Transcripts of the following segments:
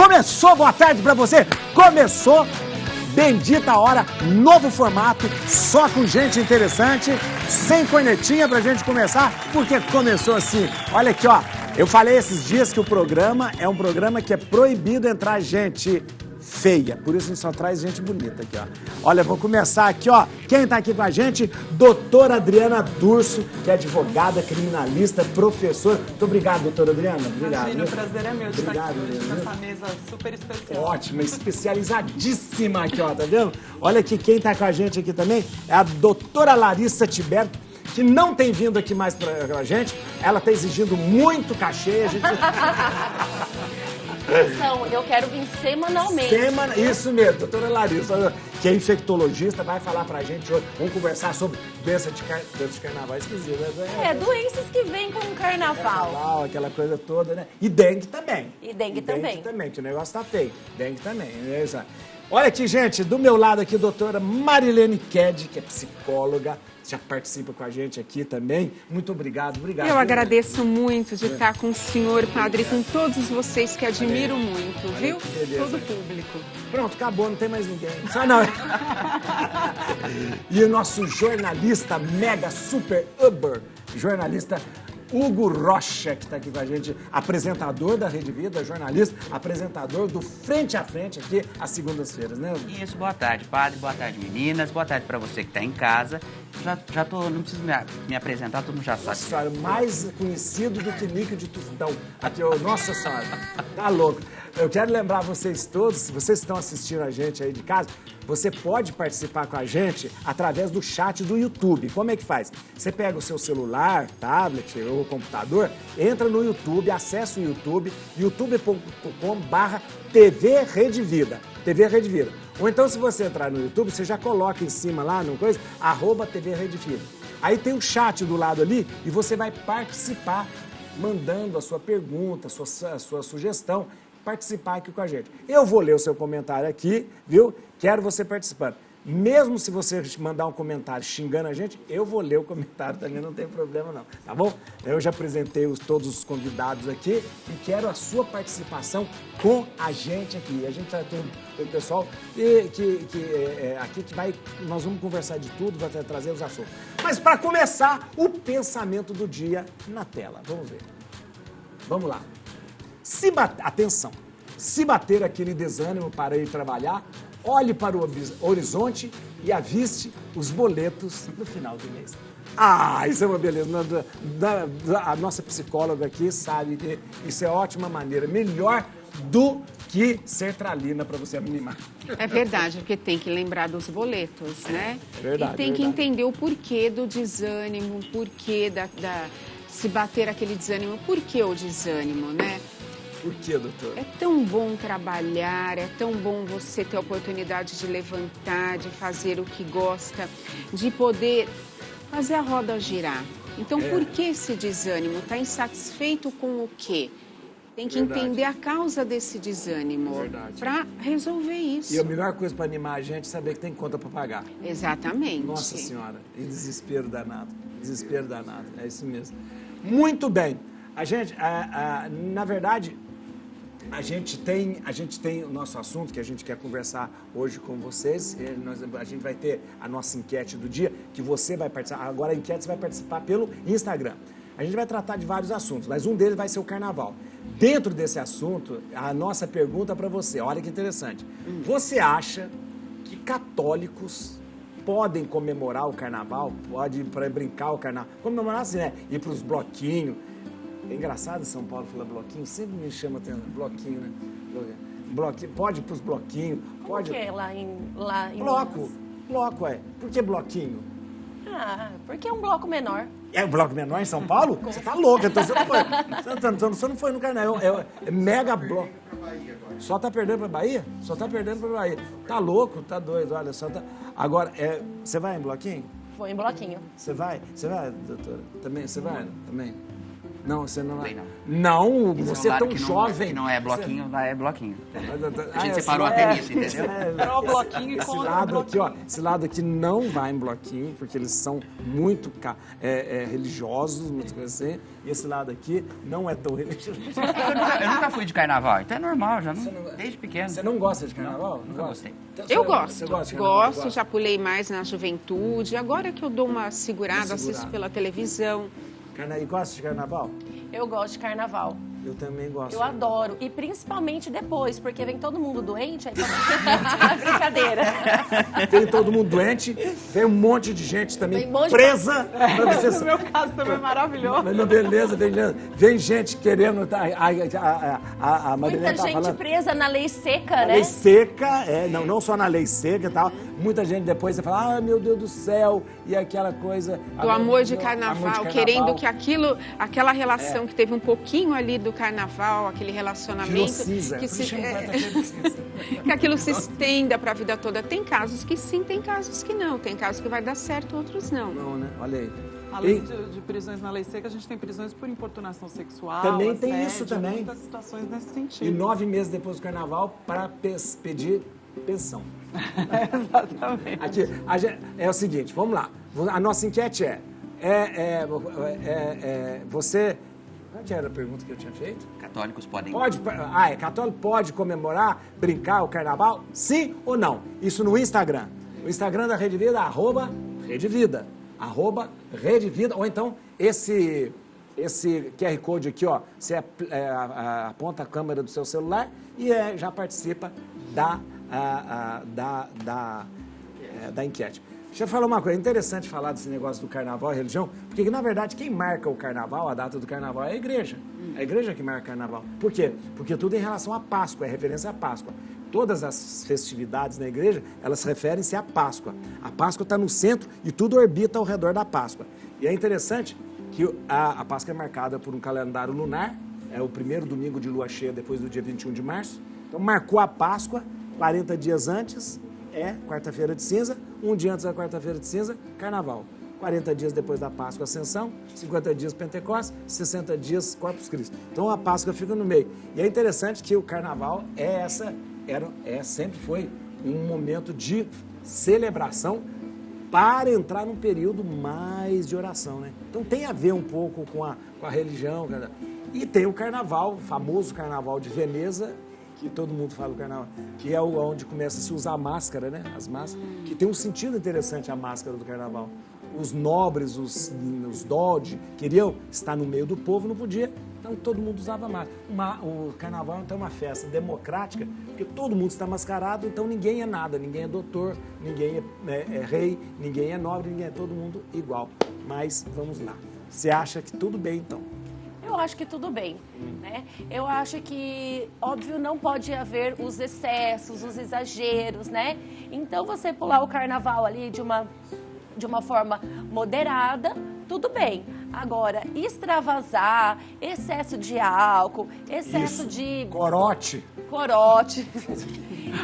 Começou, boa tarde pra você. Começou, bendita hora, novo formato, só com gente interessante, sem cornetinha pra gente começar, porque começou assim. Olha aqui, ó, eu falei esses dias que o programa é um programa que é proibido entrar gente feia, por isso a gente só traz gente bonita aqui, ó. Olha, vou começar aqui, ó. Quem tá aqui com a gente? Doutora Adriana Durso, que é advogada, criminalista, professora. Muito obrigado, doutora Adriana. Obrigado. Imagina, o prazer é meu de estar aqui obrigado, nessa mesa super especial. Ótima, especializadíssima aqui, ó, tá vendo? Olha aqui, quem tá com a gente aqui também é a doutora Larissa Tiberto, que não tem vindo aqui mais pra gente. Ela tá exigindo muito cachê, a gente... Eu quero vir semanalmente. Isso mesmo, doutora Larissa, que é infectologista, vai falar pra gente hoje. Vamos conversar sobre doença de carnaval, esquisito, né? Doenças que vêm com o carnaval. Aquela coisa toda, né? E dengue também. E dengue também, que o negócio tá feio. Dengue também, né? Olha aqui, gente, do meu lado aqui, doutora Marilene Ked, que é psicóloga, já participa com a gente aqui também. Muito obrigado. Eu agradeço muito de estar com o senhor, padre, e com todos vocês que admiro muito, viu? Todo o público. Pronto, acabou, não tem mais ninguém. Só não. E o nosso jornalista, mega, super, uber, jornalista Hugo Rocha, que está aqui com a gente, apresentador da Rede Vida, jornalista, apresentador do Frente a Frente aqui às segundas-feiras, né? Isso, boa tarde, padre, boa tarde, meninas, boa tarde para você que está em casa. Já tô, não preciso me apresentar, todo mundo já sabe. Nossa senhora, mais conhecido do que Nico de Tufão. Aqui, nossa senhora, tá louco. Eu quero lembrar vocês todos, se vocês estão assistindo a gente aí de casa, você pode participar com a gente através do chat do YouTube. Como é que faz? Você pega o seu celular, tablet ou computador, entra no YouTube, acessa o YouTube, youtube.com/TV Rede Vida. TV Rede Vida. Ou então, se você entrar no YouTube, você já coloca em cima lá, no coisa, @TV Rede Vida. Aí tem o chat do lado ali e você vai participar, mandando a sua pergunta, a sua sugestão, participar aqui com a gente. Eu vou ler o seu comentário aqui, viu? Quero você participando. Mesmo se você mandar um comentário xingando a gente, eu vou ler o comentário também, não tem problema não, tá bom? Eu já apresentei todos os convidados aqui e quero a sua participação com a gente aqui. A gente tem um pessoal aqui que nós vamos conversar de tudo, vai trazer os assuntos. Mas para começar, o pensamento do dia na tela. Vamos ver. Vamos lá. Atenção, se bater aquele desânimo para ir trabalhar, olhe para o horizonte e aviste os boletos no final do mês. Isso é uma beleza. A nossa psicóloga aqui sabe que isso é ótima maneira, melhor do que sertralina para você animar. É verdade, porque tem que lembrar dos boletos, né? É verdade. E tem que entender o porquê do desânimo, o porquê se bater aquele desânimo, por que o desânimo, né? Por que, doutor? É tão bom trabalhar, é tão bom você ter a oportunidade de levantar, de fazer o que gosta, de poder fazer a roda girar. Então, por que esse desânimo? Está insatisfeito com o quê? Tem que entender a causa desse desânimo para resolver isso. E a melhor coisa para animar a gente é saber que tem conta para pagar. Exatamente. Nossa Senhora, e desespero danado. Desespero danado, é isso mesmo. Muito bem. A gente, na verdade, a gente tem o nosso assunto que a gente quer conversar hoje com vocês. A gente vai ter a nossa enquete do dia, que você vai participar. Agora a enquete você vai participar pelo Instagram. A gente vai tratar de vários assuntos, mas um deles vai ser o carnaval. Dentro desse assunto, a nossa pergunta para você, olha que interessante. Você acha que católicos podem comemorar o carnaval? Pode ir para brincar o carnaval? Comemorar assim, né? Ir para os bloquinhos. É engraçado São Paulo falar bloquinho, sempre me chama atenção. Bloquinho, né? Bloquinho, pode ir para os bloquinhos. Pode... Por que lá em Bloco, Por que bloquinho? Porque é um bloco menor. É um bloco menor em São Paulo? Você tá louca, então você não foi. Você não foi no carnaval. É mega bloco. Só tá perdendo pra Bahia? Só tá perdendo pra Bahia. Tá louco, tá doido, olha só. Agora, você vai em bloquinho? Vou em bloquinho. Você vai? Você vai, doutora? Também? Você vai? Também? Não, você não Play, não. Não, Esse você é um é tão lado que jovem. Que não é bloquinho, lá é bloquinho. A gente Ah, separou até nisso, entendeu? Pro bloquinho e Esse contra o lado aqui, ó, bloquinho. esse lado aqui não vai em bloquinho, porque eles são muito religiosos, muitas coisas assim. E esse lado aqui não é tão religioso. Eu nunca fui de carnaval, então é normal, já não, desde pequeno. Você não gosta de carnaval? Nunca gostei. Então, Eu você gosto, gosta de carnaval? gosto, já pulei mais na juventude. Agora que eu dou uma segurada, assisto pela televisão. E gosta de carnaval? Eu gosto de carnaval. Eu também gosto. Eu adoro. E principalmente depois, porque vem todo mundo doente, aí brincadeira. Vem todo mundo doente, vem um monte de gente também Vem um monte de- presa. Pra você... No meu caso também é maravilhoso. Mas, não, beleza, vem gente querendo... A Marilene Muita tá gente falando... presa na lei seca, Na né? lei seca, não só na lei seca e tal. Muita gente depois você fala, ah, meu Deus do céu, e aquela coisa... Do amor de carnaval, querendo que aquela relação que teve um pouquinho ali do carnaval, aquele relacionamento, Virou cinza. que aquilo se estenda para a vida toda. Tem casos que sim, tem casos que não. Tem casos que vai dar certo, outros não. Não, né? Olha aí. Além de prisões na lei seca, a gente tem prisões por importunação sexual, Também tem assédio, isso também. muitas situações nesse E sentido. 9 meses depois do carnaval para pedir pensão. Exatamente. Aqui, é o seguinte, vamos lá. A nossa enquete você... Qual que era a pergunta que eu tinha feito? Católicos podem... Católico pode comemorar, brincar o carnaval? Sim ou não? Isso no Instagram. O Instagram da Rede Vida, @RedeVida. @RedeVida. Ou então, esse QR Code aqui, ó, você aponta a câmera do seu celular e já participa da enquete. Deixa eu falar uma coisa, é interessante falar desse negócio do carnaval e religião, porque na verdade quem marca o carnaval, a data do carnaval, é a igreja. É a igreja que marca o carnaval. Por quê? Porque tudo em relação à Páscoa, é referência à Páscoa. Todas as festividades na igreja, elas referem-se à Páscoa. A Páscoa está no centro e tudo orbita ao redor da Páscoa. E é interessante que a Páscoa é marcada por um calendário lunar, é o primeiro domingo de lua cheia depois do dia 21 de março. Então marcou a Páscoa, 40 dias antes é quarta-feira de cinza, um dia antes da quarta-feira de cinza, carnaval. 40 dias depois da Páscoa, Ascensão, 50 dias Pentecostes, 60 dias Corpus Christi. Então a Páscoa fica no meio. E é interessante que o carnaval sempre foi um momento de celebração para entrar num período mais de oração, né? Então tem a ver um pouco com a religião. E tem o carnaval, o famoso carnaval de Veneza, que todo mundo fala do carnaval, que é onde começa a se usar a máscara, né? As máscaras, que tem um sentido interessante a máscara do carnaval. Os nobres, os doge, queriam estar no meio do povo, não podia, então todo mundo usava máscara. O carnaval então, é uma festa democrática, porque todo mundo está mascarado, então ninguém é nada, ninguém é doutor, ninguém é rei, ninguém é nobre, ninguém é todo mundo igual. Mas vamos lá, você acha que tudo bem então? Eu acho que tudo bem, né? Eu acho que, óbvio, não pode haver os excessos, os exageros, né? Então, você pular o carnaval ali de uma forma moderada, tudo bem. Agora, extravasar, excesso de álcool, excesso de... Corote,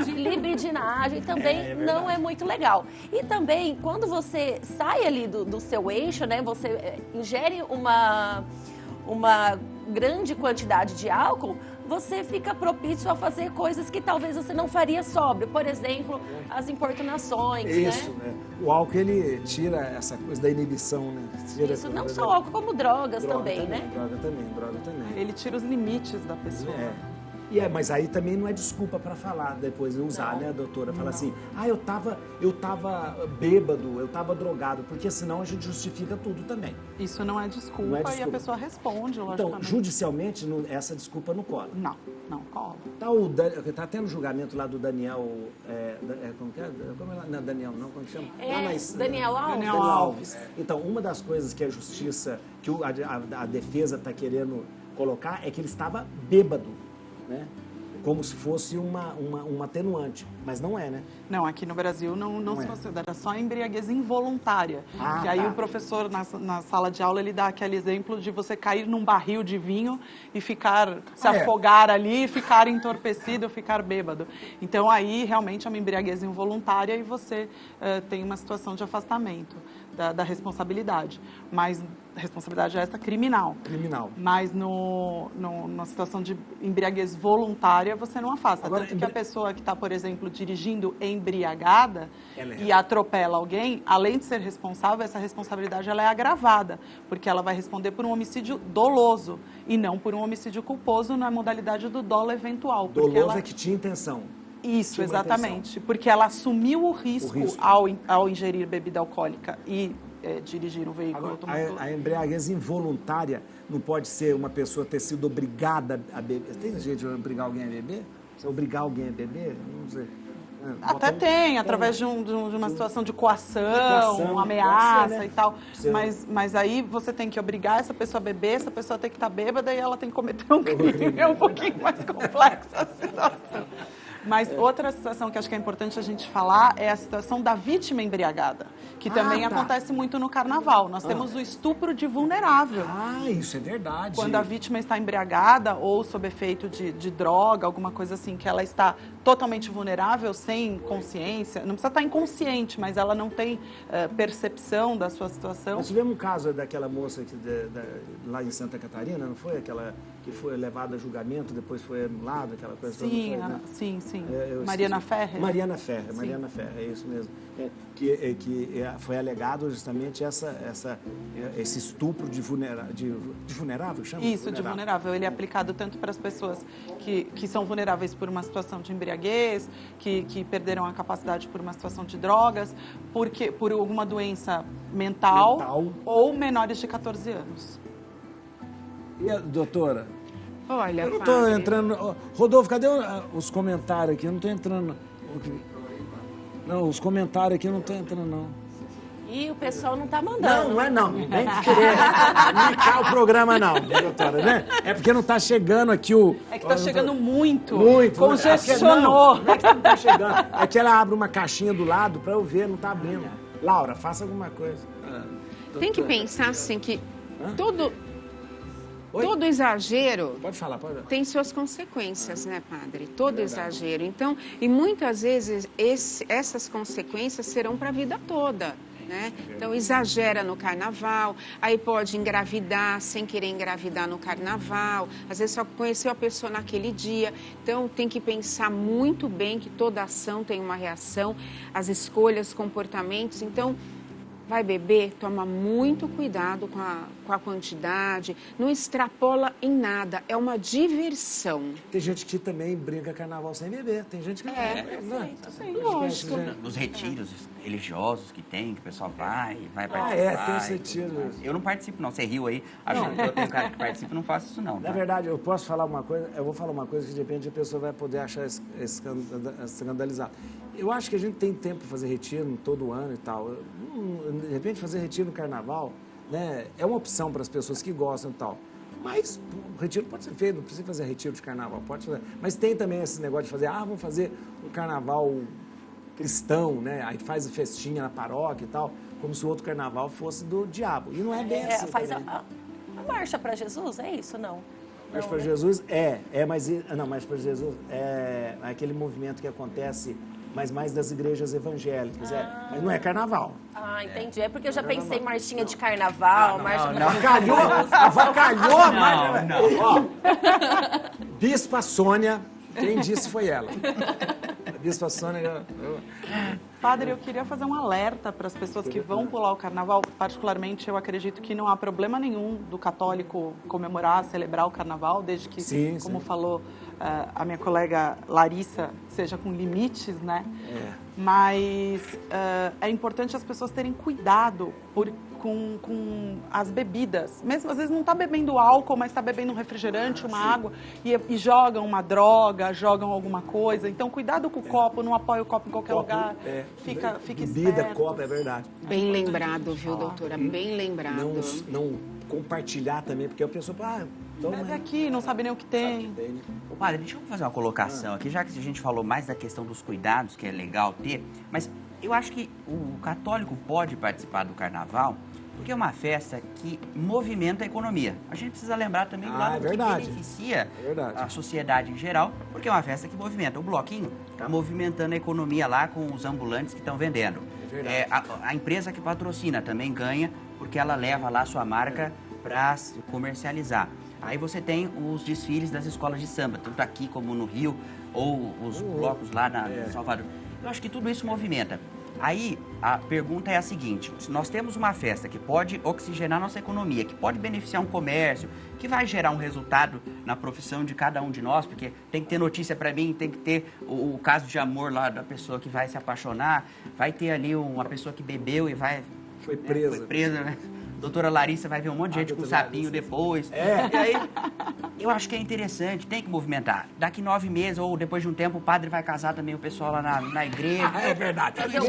de libidinagem também não é muito legal. E também, quando você sai ali do seu eixo, né? Você ingere uma grande quantidade de álcool, você fica propício a fazer coisas que talvez você não faria sóbrio. Por exemplo, as importunações, isso, né? O álcool, ele tira essa coisa da inibição, né? Isso, não só álcool, como drogas também, né? Droga também. Ele tira os limites da pessoa. Mas aí também não é desculpa para falar depois, usar, né, doutora? Fala assim, eu tava bêbado, eu tava drogado, porque senão a gente justifica tudo também. Isso não é desculpa, e a pessoa responde, logicamente. Então, judicialmente, essa desculpa não cola. Não cola. Tá tendo julgamento lá do Daniel, como que é? Não é Daniel, não, como que chama? Daniel Alves. Daniel Alves. Então, uma das coisas que a justiça, que a defesa está querendo colocar é que ele estava bêbado, né? Como se fosse uma atenuante, mas não é, né? Não, aqui no Brasil não se considera, só embriaguez involuntária. Que aí o professor, na sala de aula, ele dá aquele exemplo de você cair num barril de vinho e se afogar ali, ficar entorpecido, ficar bêbado. Então aí realmente é uma embriaguez involuntária e você tem uma situação de afastamento. da responsabilidade. Mas responsabilidade essa criminal. Criminal. Mas na situação de embriaguez voluntária, você não afasta. Agora, Tanto que a pessoa que está, por exemplo, dirigindo embriagada Ela é e atropela alguém, além de ser responsável, essa responsabilidade ela é agravada, porque ela vai responder por um homicídio doloso e não por um homicídio culposo na modalidade do dolo eventual. Doloso ela... é que tinha intenção. Isso, tinha exatamente. Porque ela assumiu o risco. Ao ingerir bebida alcoólica e dirigir um veículo automotor. A embriaguez involuntária não pode ser uma pessoa ter sido obrigada a beber. Tem jeito de obrigar alguém a beber? Você obrigar alguém a beber? Não sei. Até tem, através de uma situação de coação, uma ameaça, ser, né? e tal. Mas aí você tem que obrigar essa pessoa a beber, essa pessoa tem que estar bêbada e ela tem que cometer um crime. É um pouquinho mais complexa a situação. Mas outra situação que acho que é importante a gente falar é a situação da vítima embriagada, que também acontece muito no carnaval. Nós temos o estupro de vulnerável. Ah, isso é verdade. Quando a vítima está embriagada ou sob efeito de droga, alguma coisa assim, que ela está totalmente vulnerável, sem consciência, não precisa estar inconsciente, mas ela não tem percepção da sua situação. Nós tivemos um caso daquela moça lá em Santa Catarina, não foi? Aquela que foi levada a julgamento, depois foi anulada, aquela coisa toda. Sim, foi, né? sim. Mariana Ferrer. Mariana Ferrer, é isso mesmo. Que foi alegado justamente esse estupro de vulnerável, chama? Isso, de vulnerável. Ele é aplicado tanto para as pessoas que são vulneráveis por uma situação de embriaguez, que perderam a capacidade por uma situação de drogas, por alguma doença mental. Ou menores de 14 anos. E a doutora? Olha, eu não estou entrando... Rodolfo, cadê os comentários aqui? Eu não estou entrando... Não, os comentários aqui eu não estou entrando, não. E o pessoal não está mandando. Não é não. Não vem querer indicar o programa, não, doutora, né? É porque não está chegando aqui o... É que está chegando muito. Muito. Congestionou. Não é que não está chegando. É que ela abre uma caixinha do lado para eu ver, não está abrindo. Laura, faça alguma coisa. Tem que pensar assim que todo exagero pode falar. Tem suas consequências, né, padre? Todo exagero. Então, e muitas vezes essas consequências serão para a vida toda, né? Então, exagera no carnaval, aí pode engravidar sem querer engravidar no carnaval, às vezes só conheceu a pessoa naquele dia. Então, tem que pensar muito bem que toda ação tem uma reação, as escolhas, comportamentos. Então, vai beber, toma muito cuidado com a quantidade, não extrapola em nada, é uma diversão. Tem gente que também brinca carnaval sem beber, tem gente que lógico. Os retiros religiosos que tem, que o pessoal vai participar. Tem os retiros. Eu não participo não, você riu aí, achando que eu tenho um cara que participa, eu não faço isso não. Tá? Na verdade, eu posso falar uma coisa, eu vou falar uma coisa que de repente a pessoa vai poder achar escandalizado. Eu acho que a gente tem tempo para fazer retiro todo ano e tal. De repente, fazer retiro no carnaval, né, é uma opção para as pessoas que gostam e tal. Mas o retiro pode ser feito, não precisa fazer retiro de carnaval, pode fazer. Mas tem também esse negócio de fazer, vamos fazer um carnaval cristão, né? Aí faz festinha na paróquia e tal, como se o outro carnaval fosse do diabo. E não é bem assim. Faz a marcha para Jesus, é isso, não? Marcha para Jesus Marcha para Jesus é aquele movimento que acontece mas mais das igrejas evangélicas. Mas não é carnaval. Entendi. É porque eu já pensei em marchinha de carnaval, marcha pra... Avacalhou a marcha. Bispa Sônia, quem disse foi ela. A Bispa Sônia... Padre, eu queria fazer um alerta para as pessoas que vão pular o carnaval. Particularmente, eu acredito que não há problema nenhum do católico comemorar, celebrar o carnaval, desde que, como falou a minha colega Larissa, seja com limites, né? Mas é importante as pessoas terem cuidado com as bebidas. Mesmo, às vezes, não está bebendo álcool, mas está bebendo um refrigerante, uma água, e jogam uma droga, jogam alguma coisa. Então, cuidado com o copo, não apoia o copo em qualquer lugar. Fica bebida, esperto. copo, é verdade. Bem lembrado, viu, doutora? Bem lembrado. Não compartilhar também, porque a pessoa bebe aqui, não sabe nem o que tem. Ô, padre, deixa eu fazer uma colocação aqui, já que a gente falou mais da questão dos cuidados, que é legal ter, mas eu acho que o católico pode participar do carnaval Porque é uma festa que movimenta a economia. A gente precisa lembrar também do lado que beneficia a sociedade em geral, porque é uma festa que movimenta. O bloquinho está movimentando a economia lá com os ambulantes que estão vendendo. A empresa que patrocina também ganha, porque ela leva lá a sua marca para comercializar. Aí você tem os desfiles das escolas de samba, tanto aqui como no Rio, ou os blocos lá em Salvador. Eu acho que tudo isso movimenta. Aí a pergunta é a seguinte: nós temos uma festa que pode oxigenar nossa economia, que pode beneficiar um comércio, que vai gerar um resultado na profissão de cada um de nós, porque tem que ter notícia para mim, tem que ter o caso de amor lá da pessoa que vai se apaixonar, vai ter ali uma pessoa que bebeu e foi presa, né? Doutora Larissa vai ver um monte de gente com sapinho depois. E aí, eu acho que é interessante, tem que movimentar. Daqui 9 meses, ou depois de um tempo, o padre vai casar também o pessoal lá na igreja. É verdade. Fazer o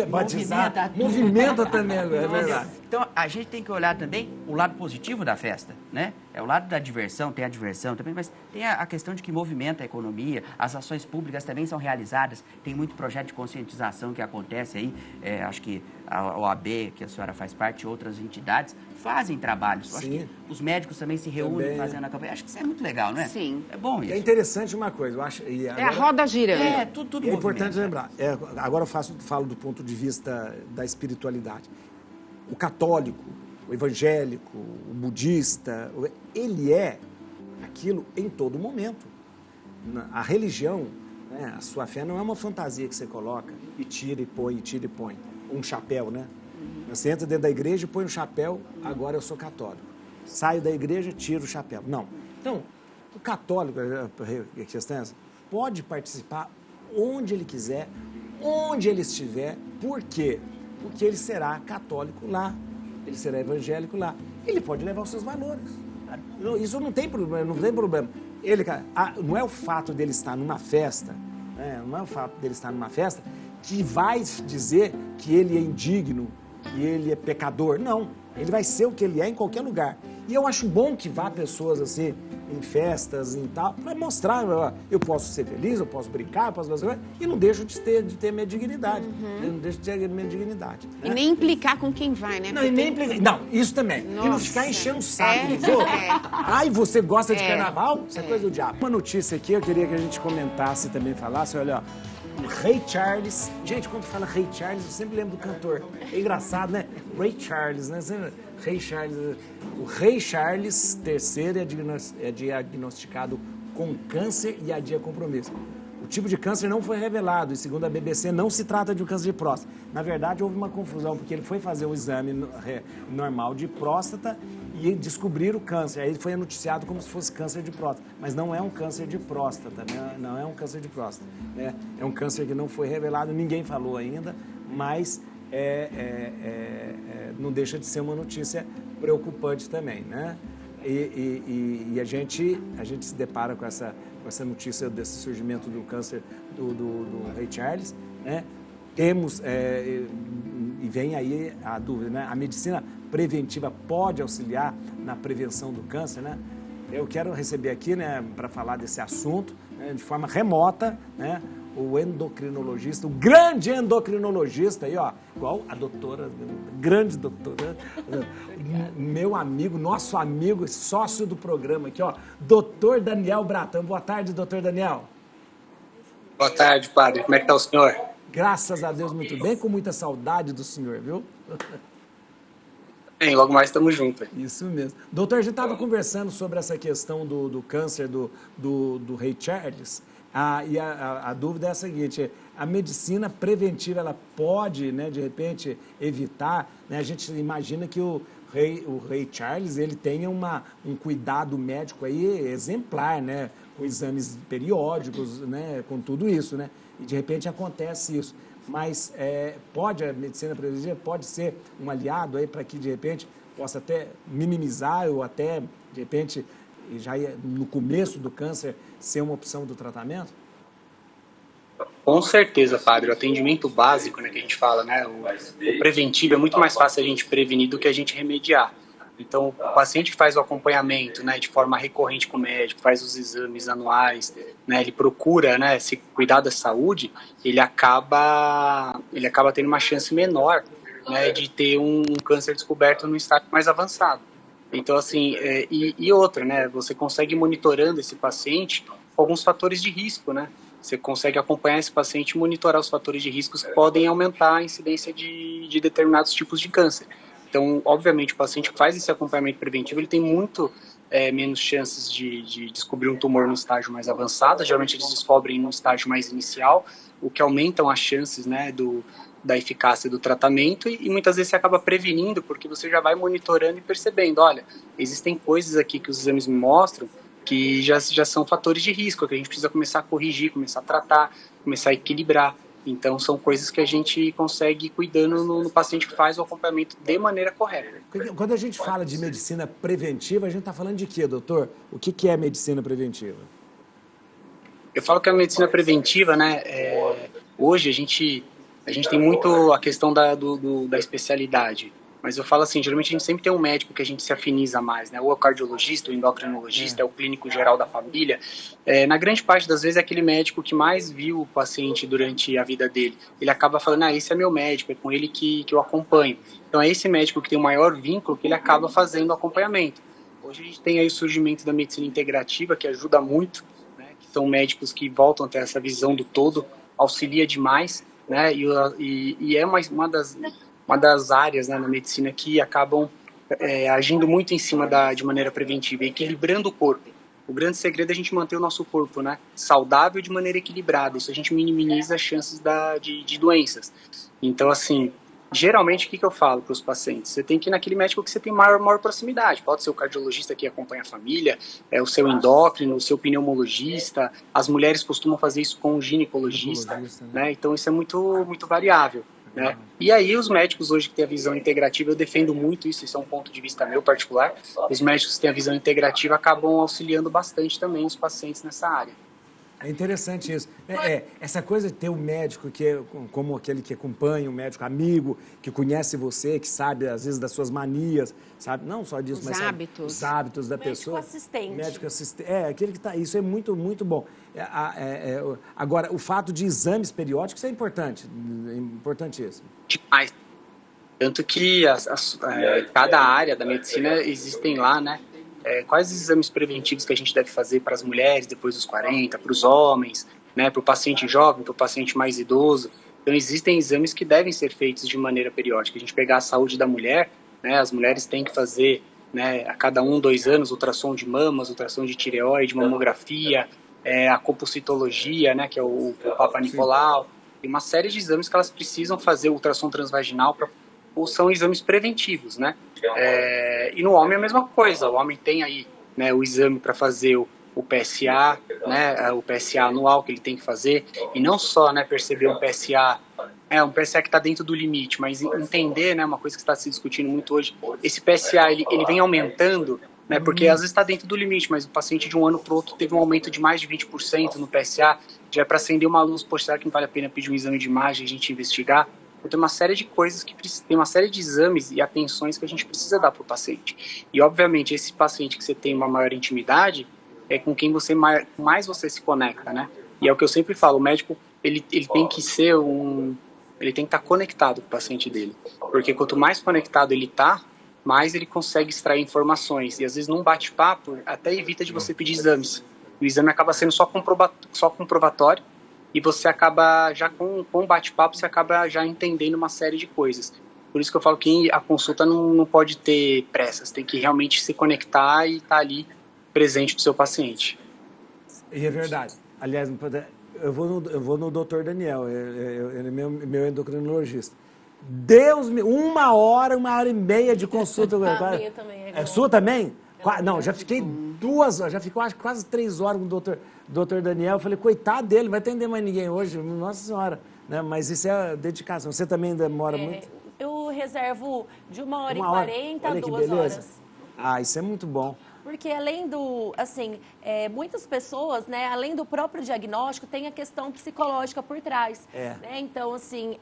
batizado. Movimenta também, é verdade. Então, a gente tem que olhar também o lado positivo da festa, né? É o lado da diversão, tem a diversão também, mas tem a questão de que movimenta a economia, as ações públicas também são realizadas, tem muito projeto de conscientização que acontece aí, acho que a OAB, que a senhora faz parte, outras entidades, fazem trabalhos. Acho que os médicos também se reúnem fazendo a campanha. Acho que isso é muito legal, não é? Sim. É bom isso. É interessante uma coisa, eu acho... É a roda girando. Tudo é importante lembrar. Agora eu falo do ponto de vista da espiritualidade. O católico, o evangélico, o budista, ele é aquilo em todo momento. A religião, né, a sua fé não é uma fantasia que você coloca e tira e põe. Um chapéu, né? Você entra dentro da igreja e põe um chapéu, agora eu sou católico. Saio da igreja, tiro o chapéu. Não. Então, o católico, pode participar onde ele quiser, onde ele estiver. Por quê? Porque ele será católico lá, ele será evangélico lá. Ele pode levar os seus valores. Isso não tem problema, não é o fato dele estar numa festa, que vai dizer que ele é indigno, que ele é pecador. Não, ele vai ser o que ele é em qualquer lugar. E eu acho bom que vá pessoas assim, em festas e tal, para mostrar, eu posso ser feliz, eu posso brincar, eu posso fazer, e não deixo de ter minha dignidade. Eu não deixo de ter minha dignidade. E nem implicar com quem vai, né? Não, e nem implicar. Não, isso também. Nossa. E não ficar enchendo o saco dos outros. Ai, você gosta de carnaval? Isso é coisa do diabo. Uma notícia aqui, eu queria que a gente comentasse e também falasse, olha, ó, o Rei Charles. Gente, quando fala Rei Charles, eu sempre lembro do cantor. É engraçado, né? Ray Charles, né? Rei Charles. O Rei Charles III é diagnosticado com câncer e adia compromisso. O tipo de câncer não foi revelado e, segundo a BBC, não se trata de um câncer de próstata. Na verdade, houve uma confusão, porque ele foi fazer o exame normal de próstata e descobriram o câncer. Aí ele foi noticiado como se fosse câncer de próstata. Mas não é um câncer de próstata, né? Não é um câncer de próstata. Né? É um câncer que não foi revelado, ninguém falou ainda, mas não deixa de ser uma notícia preocupante também, né? E a gente se depara com essa notícia desse surgimento do câncer do Rei Charles, né? Temos, e vem aí a dúvida, né? A medicina preventiva pode auxiliar na prevenção do câncer, né? Eu quero receber aqui, né, para falar desse assunto, né, de forma remota, né, o endocrinologista, o grande endocrinologista aí, ó, igual a doutora, grande doutora, meu amigo, nosso amigo, sócio do programa aqui, ó, doutor Daniel Bratão. Boa tarde, doutor Daniel. Boa tarde, padre. Como é que tá o senhor? Graças a Deus, muito bem, com muita saudade do senhor, viu? Bem, logo mais estamos juntos. Isso mesmo. Doutor, a gente estava conversando sobre essa questão do câncer do Rei Charles, e a dúvida é a seguinte: a medicina preventiva, ela pode, né, de repente, evitar, né? A gente imagina que o Rei Charles, ele tenha um cuidado médico aí exemplar, né, com exames periódicos, né, com tudo isso, né? E de repente acontece isso. Mas a medicina preventiva pode ser um aliado aí para que, de repente, possa até minimizar ou até, de repente, já no começo do câncer, ser uma opção do tratamento? Com certeza, padre. O atendimento básico, né, que a gente fala, né, o preventivo é muito mais fácil a gente prevenir do que a gente remediar. Então, o paciente que faz o acompanhamento, né, de forma recorrente com o médico, faz os exames anuais, né, ele procura, né, se cuidar da saúde, ele acaba tendo uma chance menor né, de ter um câncer descoberto no estágio mais avançado. Então, assim, e outra, né, você consegue ir monitorando esse paciente com alguns fatores de risco, né? Você consegue acompanhar esse paciente e monitorar os fatores de risco que podem aumentar a incidência de determinados tipos de câncer. Então, obviamente, o paciente que faz esse acompanhamento preventivo, ele tem muito menos chances de descobrir um tumor no estágio mais avançado. Geralmente eles descobrem no estágio mais inicial, o que aumentam as chances, né, da eficácia do tratamento, e muitas vezes você acaba prevenindo, porque você já vai monitorando e percebendo, olha, existem coisas aqui que os exames me mostram que já são fatores de risco, que a gente precisa começar a corrigir, começar a tratar, começar a equilibrar. Então, são coisas que a gente consegue ir cuidando no paciente que faz o acompanhamento de maneira correta. Quando a gente fala de medicina preventiva, a gente está falando de quê, doutor? O que é medicina preventiva? Eu falo que a medicina preventiva, né, hoje a gente tem muito a questão da especialidade. Mas eu falo assim, geralmente a gente sempre tem um médico que a gente se afiniza mais, né? Ou é o cardiologista, o endocrinologista, é o clínico geral da família. Na grande parte das vezes é aquele médico que mais viu o paciente durante a vida dele. Ele acaba falando, esse é meu médico, é com ele que eu acompanho. Então é esse médico que tem o maior vínculo que ele acaba fazendo o acompanhamento. Hoje a gente tem aí o surgimento da medicina integrativa, que ajuda muito, né? Que são médicos que voltam a ter essa visão do todo, auxilia demais, né? E é uma das áreas, né, na medicina que acabam agindo muito em cima de maneira preventiva, equilibrando o corpo. O grande segredo é a gente manter o nosso corpo, né, saudável de maneira equilibrada. Isso a gente minimiza as chances de doenças. Então, assim, geralmente o que eu falo para os pacientes? Você tem que ir naquele médico que você tem maior proximidade. Pode ser o cardiologista que acompanha a família, o seu endócrino, o seu pneumologista. As mulheres costumam fazer isso com o ginecologista, né? Então isso é muito, muito variável. Né? E aí os médicos hoje que têm a visão integrativa, eu defendo muito isso é um ponto de vista meu particular, os médicos que têm a visão integrativa acabam auxiliando bastante também os pacientes nessa área. É interessante isso. Essa coisa de ter um médico que é como aquele que acompanha, um médico amigo, que conhece você, que sabe, às vezes, das suas manias, sabe? Não só disso, mas hábitos. Os hábitos da pessoa. Médico assistente. Aquele que está. Isso é muito, muito bom. Agora, o fato de exames periódicos é importante. É importantíssimo. Demais. Tanto que cada área da medicina existem lá, né? Quais os exames preventivos que a gente deve fazer para as mulheres depois dos 40, para os homens, né, para o paciente jovem, para o paciente mais idoso. Então, existem exames que devem ser feitos de maneira periódica. A gente pegar a saúde da mulher, né, as mulheres têm que fazer, né, a cada 2 anos, ultrassom de mamas, ultrassom de tireoide, mamografia, a compocitologia, né, que é o Papa Nicolau. Tem uma série de exames que elas precisam fazer, ultrassom transvaginal, ou são exames preventivos, né? E no homem é a mesma coisa. O homem tem aí, né, o exame para fazer o PSA, né, o PSA anual que ele tem que fazer, e não só, né, perceber um PSA que está dentro do limite, mas entender, né, uma coisa que está se discutindo muito hoje, esse PSA ele vem aumentando, né, porque às vezes está dentro do limite, mas o paciente de um ano para o outro teve um aumento de mais de 20% no PSA, já é para acender uma luz, poxa, será que não vale a pena pedir um exame de imagem e a gente investigar? Então, tem uma série de coisas tem uma série de exames e atenções que a gente precisa dar para o paciente. E, obviamente, esse paciente que você tem uma maior intimidade é com quem você mais você se conecta, né? E é o que eu sempre falo, o médico, ele tem que ser ele tem que estar conectado com o paciente dele. Porque quanto mais conectado ele está, mais ele consegue extrair informações. E, às vezes, num bate-papo, até evita de você pedir exames. O exame acaba sendo só comprovatório. E você acaba, já com o bate-papo, você acaba já entendendo uma série de coisas. Por isso que eu falo que a consulta não pode ter pressas, tem que realmente se conectar e estar ali presente do seu paciente. E é verdade. Aliás, eu vou no Dr. Daniel, ele é meu endocrinologista. Deus me... 1 hora e meia de consulta. Minha também é sua também? Não, já fiquei 2 horas, já ficou quase 3 horas com o Dr. Daniel. Eu falei, coitado dele, não vai atender mais ninguém hoje, nossa senhora. Né? Mas isso é dedicação. Você também demora muito? Eu reservo de 1h40 a 2 horas. Isso é muito bom. Porque além do, assim, muitas pessoas, né, além do próprio diagnóstico, tem a questão psicológica por trás. Né? Então, assim,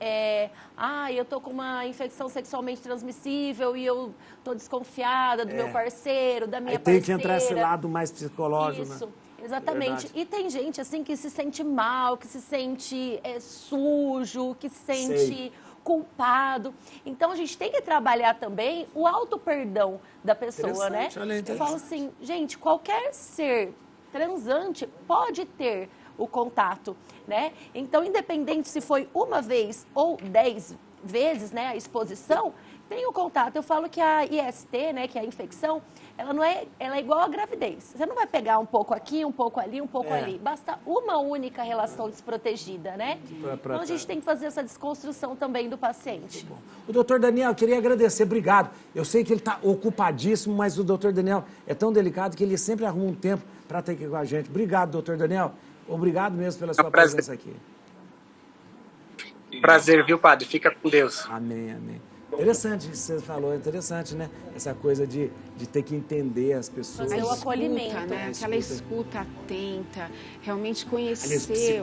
eu tô com uma infecção sexualmente transmissível e eu tô desconfiada do meu parceiro, da minha parceira. Tem que entrar esse lado mais psicológico, Isso. Né? Exatamente. E tem gente, assim, que se sente mal, que se sente sujo, que se sente culpado. Então, a gente tem que trabalhar também o auto-perdão da pessoa, né? Eu falo assim, gente, qualquer ser transante pode ter o contato, né? Então, independente se foi uma vez ou 10 vezes, né, a exposição, tem o contato. Eu falo que a IST, né, que é a infecção, ela é igual à gravidez. Você não vai pegar um pouco aqui, um pouco ali, um pouco ali. Basta uma única relação desprotegida, né? Então, a gente tem que fazer essa desconstrução também do paciente. O doutor Daniel, eu queria agradecer, obrigado. Eu sei que ele está ocupadíssimo, mas o doutor Daniel é tão delicado que ele sempre arruma um tempo para estar aqui com a gente. Obrigado, doutor Daniel. Obrigado mesmo pela sua presença aqui. Prazer, viu, padre? Fica com Deus. Amém, amém. Interessante isso que você falou, interessante, né? Essa coisa de ter que entender as pessoas. Fazer o acolhimento, né? Aquela escuta atenta, realmente conhecer.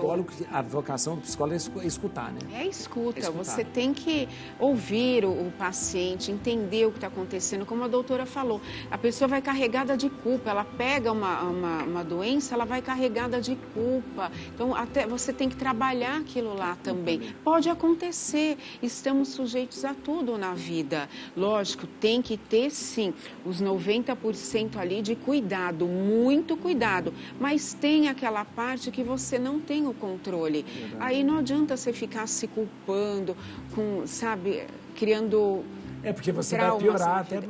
A vocação do psicólogo é escutar, né? É escuta. Você tem que ouvir o paciente, entender o que está acontecendo. Como a doutora falou, a pessoa vai carregada de culpa. Ela pega uma doença, ela vai carregada de culpa. Então, até você tem que trabalhar aquilo lá também. Pode acontecer. Estamos sujeitos a tudo na vida. Lógico, tem que ter, sim, os 90% ali de cuidado, muito cuidado, mas tem aquela parte que você não tem o controle. Verdade. Aí não adianta você ficar se culpando, sabe, criando... Porque você vai piorar até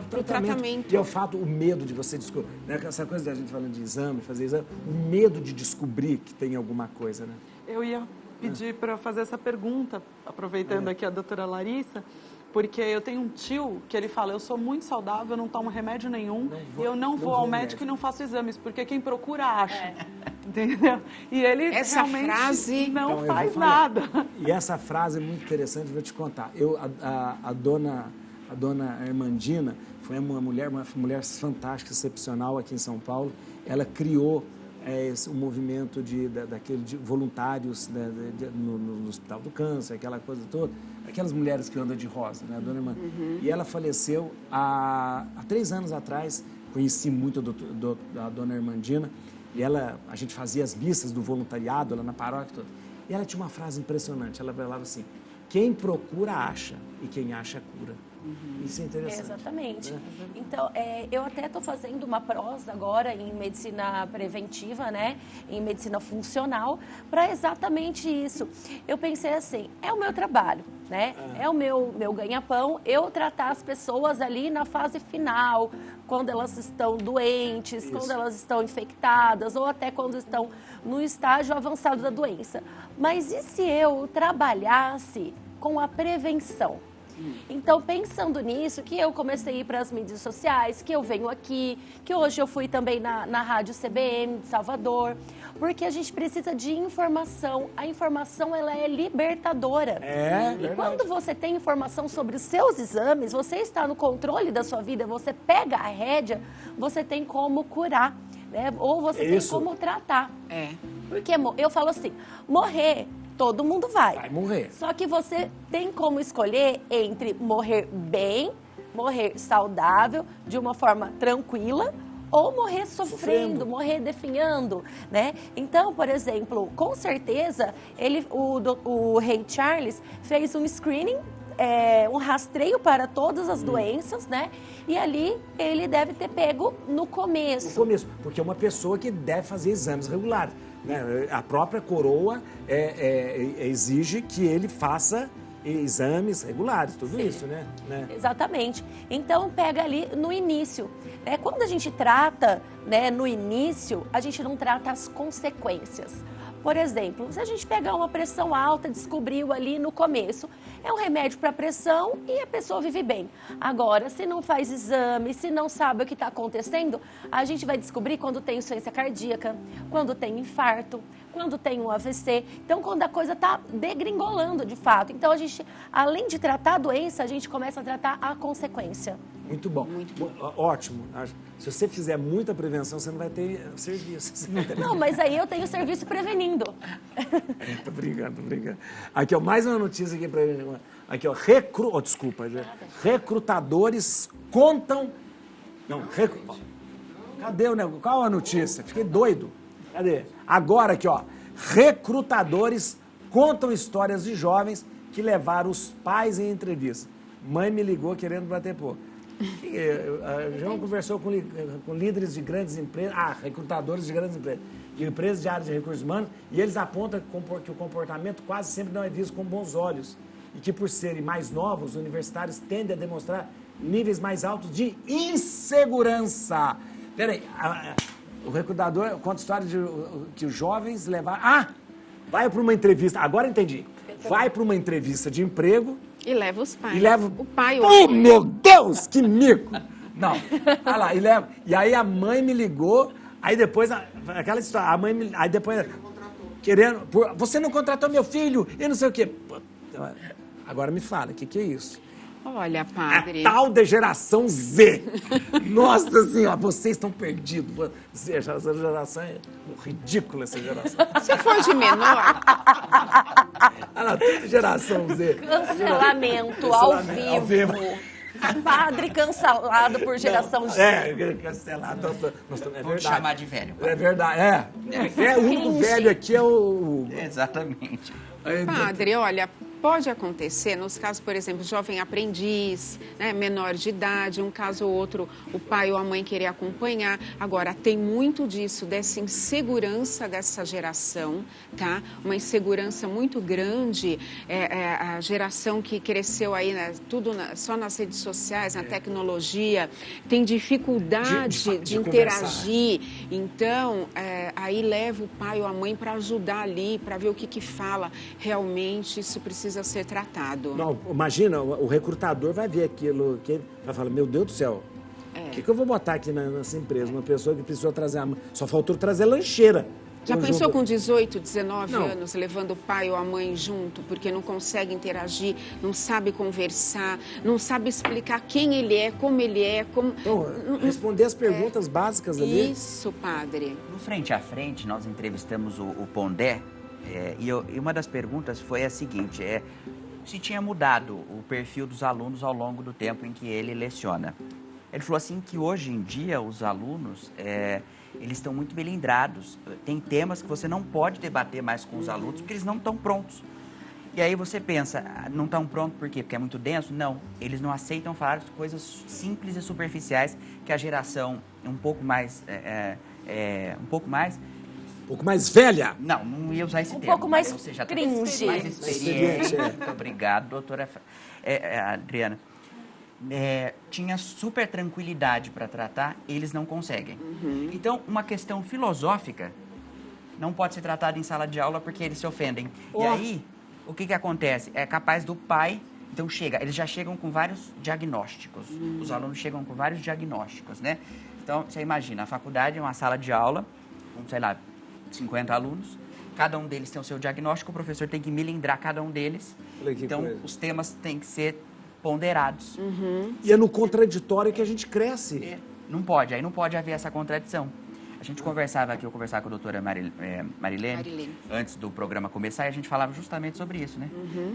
pro tratamento. E é o fato, o medo de você descobrir, né? Essa coisa da gente falando de exame, fazer exame, o medo de descobrir que tem alguma coisa, né? Eu ia pedir para fazer essa pergunta, aproveitando aqui a doutora Larissa, porque eu tenho um tio que ele fala, eu sou muito saudável, eu não tomo remédio nenhum, e eu não vou ao médico e não faço exames, porque quem procura acha. Entendeu? E ele realmente frase não faz nada. E essa frase é muito interessante, vou te contar. A dona Armandina foi uma mulher fantástica, excepcional aqui em São Paulo. Ela criou o movimento de voluntários no Hospital do Câncer, aquela coisa toda, aquelas mulheres que andam de rosa, né, a dona Irmã. E ela faleceu há 3 anos atrás. Conheci muito a dona Armandina, e a gente fazia as missas do voluntariado lá na paróquia toda. E ela tinha uma frase impressionante, ela falava assim, quem procura acha, e quem acha cura. Isso é interessante. Exatamente. Então, eu até estou fazendo uma prosa agora em medicina preventiva, né? Em medicina funcional, para exatamente isso. Eu pensei assim, é o meu trabalho, né? É o meu ganha-pão, eu tratar as pessoas ali na fase final, quando elas estão doentes, quando elas estão infectadas, ou até quando estão no estágio avançado da doença. Mas e se eu trabalhasse com a prevenção? Então, pensando nisso, que eu comecei a ir para as mídias sociais, que eu venho aqui, que hoje eu fui também na Rádio CBN de Salvador, porque a gente precisa de informação. A informação, ela é libertadora. E quando você tem informação sobre os seus exames, você está no controle da sua vida, você pega a rédea, você tem como curar, né? Ou você tem como tratar. Porque eu falo assim, morrer... Todo mundo vai morrer. Só que você tem como escolher entre morrer bem, morrer saudável, de uma forma tranquila, ou morrer sofrendo, morrer definhando, né? Então, por exemplo, com certeza, o Rei Charles fez um screening, um rastreio para todas as doenças, né? E ali ele deve ter pego no começo. No começo, porque é uma pessoa que deve fazer exames regulares. Né? A própria coroa exige que ele faça exames regulares, tudo isso, né? Exatamente. Então, pega ali no início. Né? Quando a gente trata, né, no início, a gente não trata as consequências. Por exemplo, se a gente pegar uma pressão alta, descobriu ali no começo, é um remédio para pressão e a pessoa vive bem. Agora, se não faz exame, se não sabe o que está acontecendo, a gente vai descobrir quando tem insuficiência cardíaca, quando tem infarto, quando tem um AVC. Então, quando a coisa está degringolando de fato. Então, a gente, além de tratar a doença, a gente começa a tratar a consequência. Muito bom. Ótimo. Se você fizer muita prevenção, você não vai ter serviço. Não, mas aí eu tenho serviço prevenindo. Tô brincando. Aqui, ó, mais uma notícia aqui para ele. Aqui, ó, recrutadores contam... Não, cadê o negócio? Qual a notícia? Fiquei doido. Cadê? Agora aqui, ó, recrutadores contam histórias de jovens que levaram os pais em entrevista. Mãe me ligou querendo bater pô. João conversou com líderes de grandes empresas, recrutadores de grandes empresas, de empresas de área de recursos humanos, e eles apontam que o comportamento quase sempre não é visto com bons olhos. E que, por serem mais novos, os universitários tendem a demonstrar níveis mais altos de insegurança. Peraí, o recrutador conta a história de que os jovens levaram... vai para uma entrevista, agora entendi. Vai para uma entrevista de emprego... E leva os pais. E leva... O pai... meu Deus, que mico! Não, olha lá, e leva... E aí a mãe me ligou, aí depois... Aquela história, a mãe me... Aí depois... Querendo... Você não contratou meu filho, e não sei o quê. Agora me fala, o que é isso? Olha, padre... A tal da geração Z. Nossa senhora, vocês estão perdidos. Essa geração é ridícula, essa geração. Se for de menor... Olha lá, geração Z. Cancelamento ao vivo. Padre cancelado por geração Z. Cancelado. É Vamos chamar de velho. É verdade, o único velho aqui é o... Exatamente. Padre, olha... Pode acontecer, nos casos, por exemplo, jovem aprendiz, né, menor de idade, um caso ou outro, o pai ou a mãe querer acompanhar. Agora, tem muito disso, dessa insegurança dessa geração, tá? Uma insegurança muito grande, a geração que cresceu aí, né, tudo só nas redes sociais, na tecnologia, tem dificuldade de interagir. Então, aí leva o pai ou a mãe para ajudar ali, para ver o que fala. Realmente, isso precisa ser tratado. Não, imagina, o recrutador vai ver aquilo, vai falar, meu Deus do céu, o que eu vou botar aqui nessa empresa? Uma pessoa que precisou trazer, só faltou trazer lancheira. Já pensou com 18, 19 anos, levando o pai ou a mãe junto, porque não consegue interagir, não sabe conversar, não sabe explicar quem ele é, como ele é, como... Então, responder as perguntas básicas ali. Isso, padre. No Frente a Frente, nós entrevistamos o Pondé, e uma das perguntas foi a seguinte, se tinha mudado o perfil dos alunos ao longo do tempo em que ele leciona. Ele falou assim que hoje em dia os alunos, eles estão muito melindrados. Tem temas que você não pode debater mais com os alunos porque eles não estão prontos. E aí você pensa, não estão prontos por quê? Porque é muito denso? Não, eles não aceitam falar de coisas simples e superficiais que a geração um pouco mais velha. Não ia usar esse termo. Um pouco mais seja, cringe. Mais experiente. Muito obrigado, doutora Adriana. Tinha super tranquilidade para tratar, eles não conseguem. Então, uma questão filosófica não pode ser tratada em sala de aula porque eles se ofendem. E aí, o que acontece? É capaz do pai... Então, eles já chegam com vários diagnósticos. Os alunos chegam com vários diagnósticos, né? Então, você imagina, a faculdade é uma sala de aula, com, sei lá, 50 alunos, cada um deles tem o seu diagnóstico, o professor tem que melindrar cada um deles. Então, os temas têm que ser ponderados. E é no contraditório que a gente cresce. Não pode haver essa contradição. A gente conversava aqui, eu conversava com a doutora Marilene, antes do programa começar, e a gente falava justamente sobre isso, né?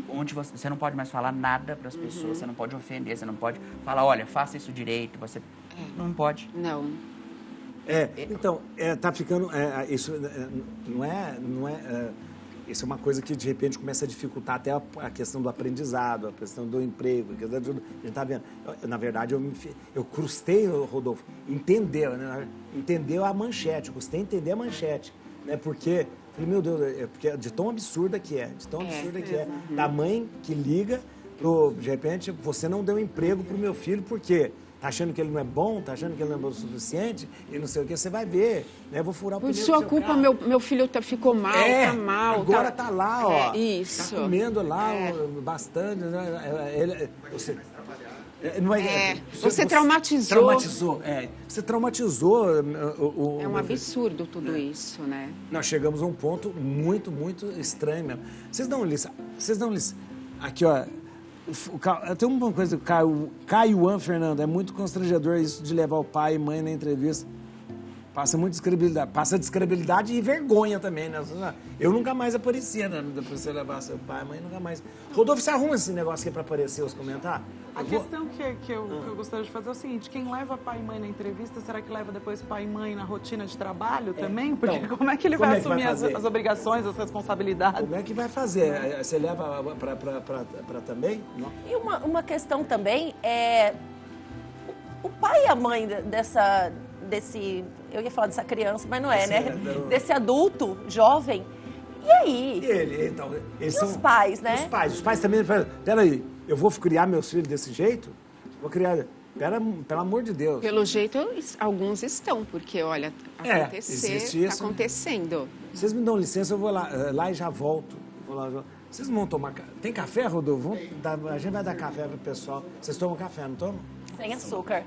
Onde você não pode mais falar nada para as pessoas, você não pode ofender, você não pode falar, olha, faça isso direito, você não pode. Não. Então, tá ficando, isso isso é uma coisa que de repente começa a dificultar até a questão do aprendizado, a questão do emprego, a gente está vendo. Na verdade, eu custei, Rodolfo, entender a manchete, eu custei entender a manchete, né? Porque, falei, meu Deus, porque de tão absurda que é, da mãe que liga, de repente, você não deu emprego pro meu filho, por quê? Tá achando que ele não é bom, tá achando que ele não é bom o suficiente, e não sei o que, você vai ver, né? Eu vou furar o pneu do seu carro. Por sua culpa, meu filho ficou mal, tá mal. Agora tá lá, ó. Isso. Tá comendo lá bastante, né? Você traumatizou. Você traumatizou. É um absurdo tudo isso, né? Nós chegamos a um ponto muito, muito estranho mesmo. Vocês dão licença. Aqui, ó. Tem uma coisa, Caio Fernando, é muito constrangedor isso de levar o pai e mãe na entrevista. Passa muita descredibilidade. Passa descredibilidade e vergonha também, né? Eu nunca mais aparecia, né? Depois você levar seu pai, a mãe, nunca mais. Rodolfo, você arruma esse negócio aqui pra aparecer os comentários? A questão que eu gostaria de fazer é o seguinte, quem leva pai e mãe na entrevista, será que leva depois pai e mãe na rotina de trabalho também? Porque então, como é que ele vai assumir as obrigações, as responsabilidades? Como é que vai fazer? Você leva pra também? Não. E uma questão também é o pai e a mãe desse, eu ia falar dessa criança, mas não é, né? Desse adulto jovem. E aí? E ele, então, eles são os pais, né? Os pais também falam, peraí, eu vou criar meus filhos desse jeito? Vou criar... Pelo amor de Deus. Pelo jeito, alguns estão, porque, olha, está acontecendo. Vocês me dão licença, eu vou lá e já volto. Vou lá. Vocês não vão tomar... Tem café, Rodolfo? A gente vai dar café pro pessoal. Vocês tomam café, não tomam? Sem açúcar.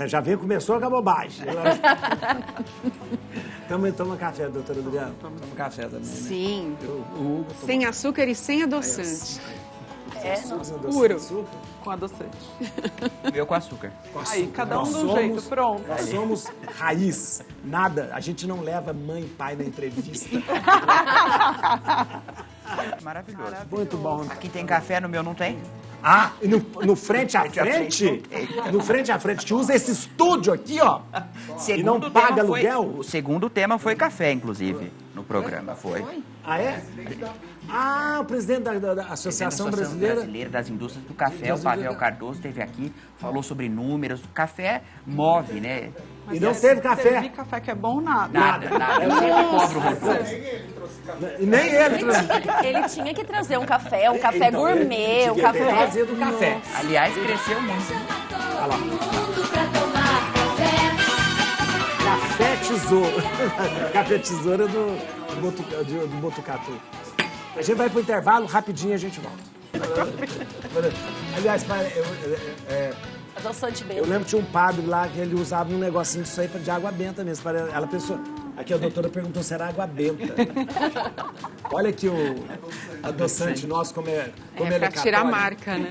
Já veio, começou, acabou baixo. Também toma café, doutora Adriana? Toma café também, né? Sim. Sem açúcar e sem adoçante. Puro. Com adoçante. Eu com açúcar. Aí, cada um do jeito, pronto. Nós somos raiz. Nada. A gente não leva mãe e pai na entrevista. Maravilhoso. Muito bom. Aqui tem café, no meu não tem? Ah, e no frente a frente? No frente a frente, que usa esse estúdio aqui, ó. E não paga aluguel? O segundo tema foi café, inclusive, no programa. Foi. Ah, é? Ah, o presidente da Associação Brasileira das Indústrias do Café, o Pavel Cardoso, esteve aqui, falou sobre números. O café move, né? Mas e não teve café. Servir café que é bom, nada. Nada. Eu sempre cobro o Rodolfo. E nem ele trouxe. Ele tinha que trazer um café gourmet, um café... trazer do café. Aliás, cresceu muito. Olha lá. Café tesouro. Café tesouro do Botucatu. A gente vai pro intervalo, rapidinho a gente volta. Aliás, pai, eu lembro que tinha um padre lá que ele usava um negocinho disso aí de água benta mesmo. Ela pensou, aqui a doutora perguntou se era água benta. Olha aqui o adoçante nosso, como ele é pra tirar a marca, né?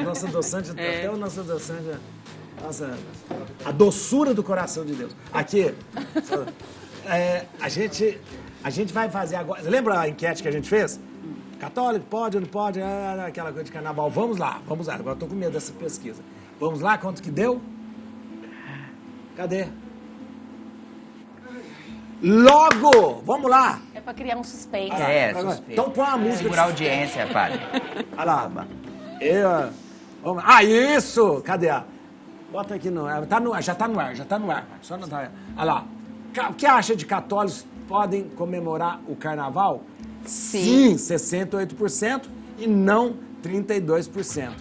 Nosso adoçante, até o nosso adoçante, nossa, a doçura do coração de Deus. Aqui, a gente vai fazer agora... Lembra a enquete que a gente fez? Católico, pode ou não pode? Aquela coisa de carnaval. Vamos lá. Agora estou com medo dessa pesquisa. Vamos lá, quanto que deu? Cadê? Logo! Vamos lá! É para criar um suspense. Suspense. Então põe uma música. Segurar a audiência, padre. Olha lá. Ah, isso! Cadê? Bota aqui já tá no ar. Só não tá. Olha lá. O que acha de católicos podem comemorar o carnaval? Sim, 68% e não 32%.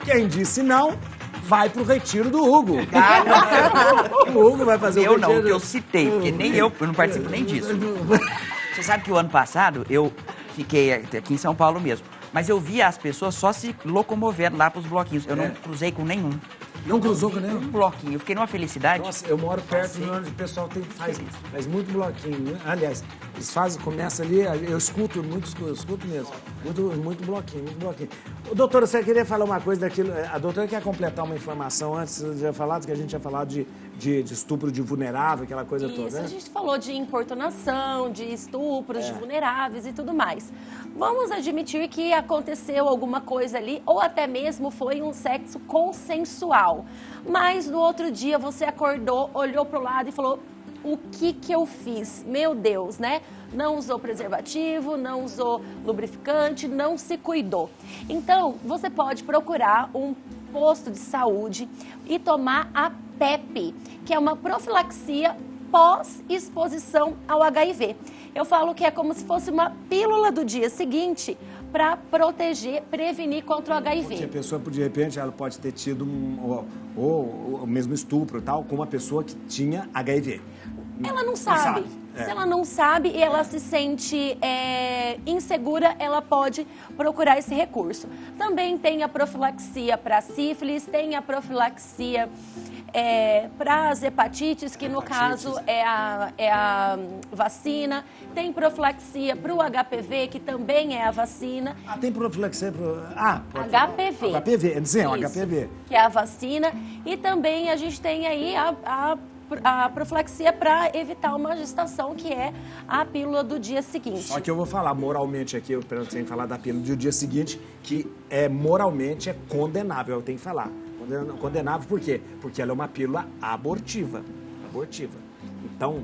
Quem disse não, vai pro retiro do Hugo. O Hugo vai fazer o retiro. Eu não, que eu citei, porque nem eu não participo nem disso. Você sabe que o ano passado eu fiquei aqui em São Paulo mesmo, mas eu via as pessoas só se locomovendo lá pros bloquinhos. Eu não cruzei com nenhum. Não cruzou com nenhum? Um bloquinho. Eu fiquei numa felicidade. Nossa, eu moro perto de onde o pessoal faz muito bloquinho. Aliás, eles começa ali, eu escuto mesmo. Muito bloquinho. Doutora, você queria falar uma coisa daquilo? A doutora quer completar uma informação antes de falar que a gente tinha falado de estupro de vulnerável, aquela coisa toda, né? A gente falou de importunação, de estupros de vulneráveis e tudo mais. Vamos admitir que aconteceu alguma coisa ali, ou até mesmo foi um sexo consensual. Mas no outro dia você acordou, olhou pro lado e falou: o que eu fiz? Meu Deus, né? Não usou preservativo, não usou lubrificante, não se cuidou. Então, você pode procurar um posto de saúde e tomar a PEP, que é uma profilaxia pós-exposição ao HIV. Eu falo que é como se fosse uma pílula do dia seguinte para proteger, prevenir contra o HIV. Porque a pessoa, de repente, ela pode ter tido o mesmo estupro tal, com uma pessoa que tinha HIV. Ela não sabe. Se ela não sabe e ela se sente insegura, ela pode procurar esse recurso. Também tem a profilaxia para sífilis, tem a profilaxia para as hepatites, que no caso é a vacina. Tem profilaxia para o HPV, que também é a vacina. Ah, tem profilaxia para o... HPV. HPV, é dizer, o HPV. Que é a vacina. E também a gente tem aí a a profilaxia para evitar uma gestação, que é a pílula do dia seguinte. Só que eu vou falar moralmente aqui, eu tenho que falar da pílula do dia seguinte, que moralmente é condenável, eu tenho que falar. Condenável por quê? Porque ela é uma pílula abortiva. Então,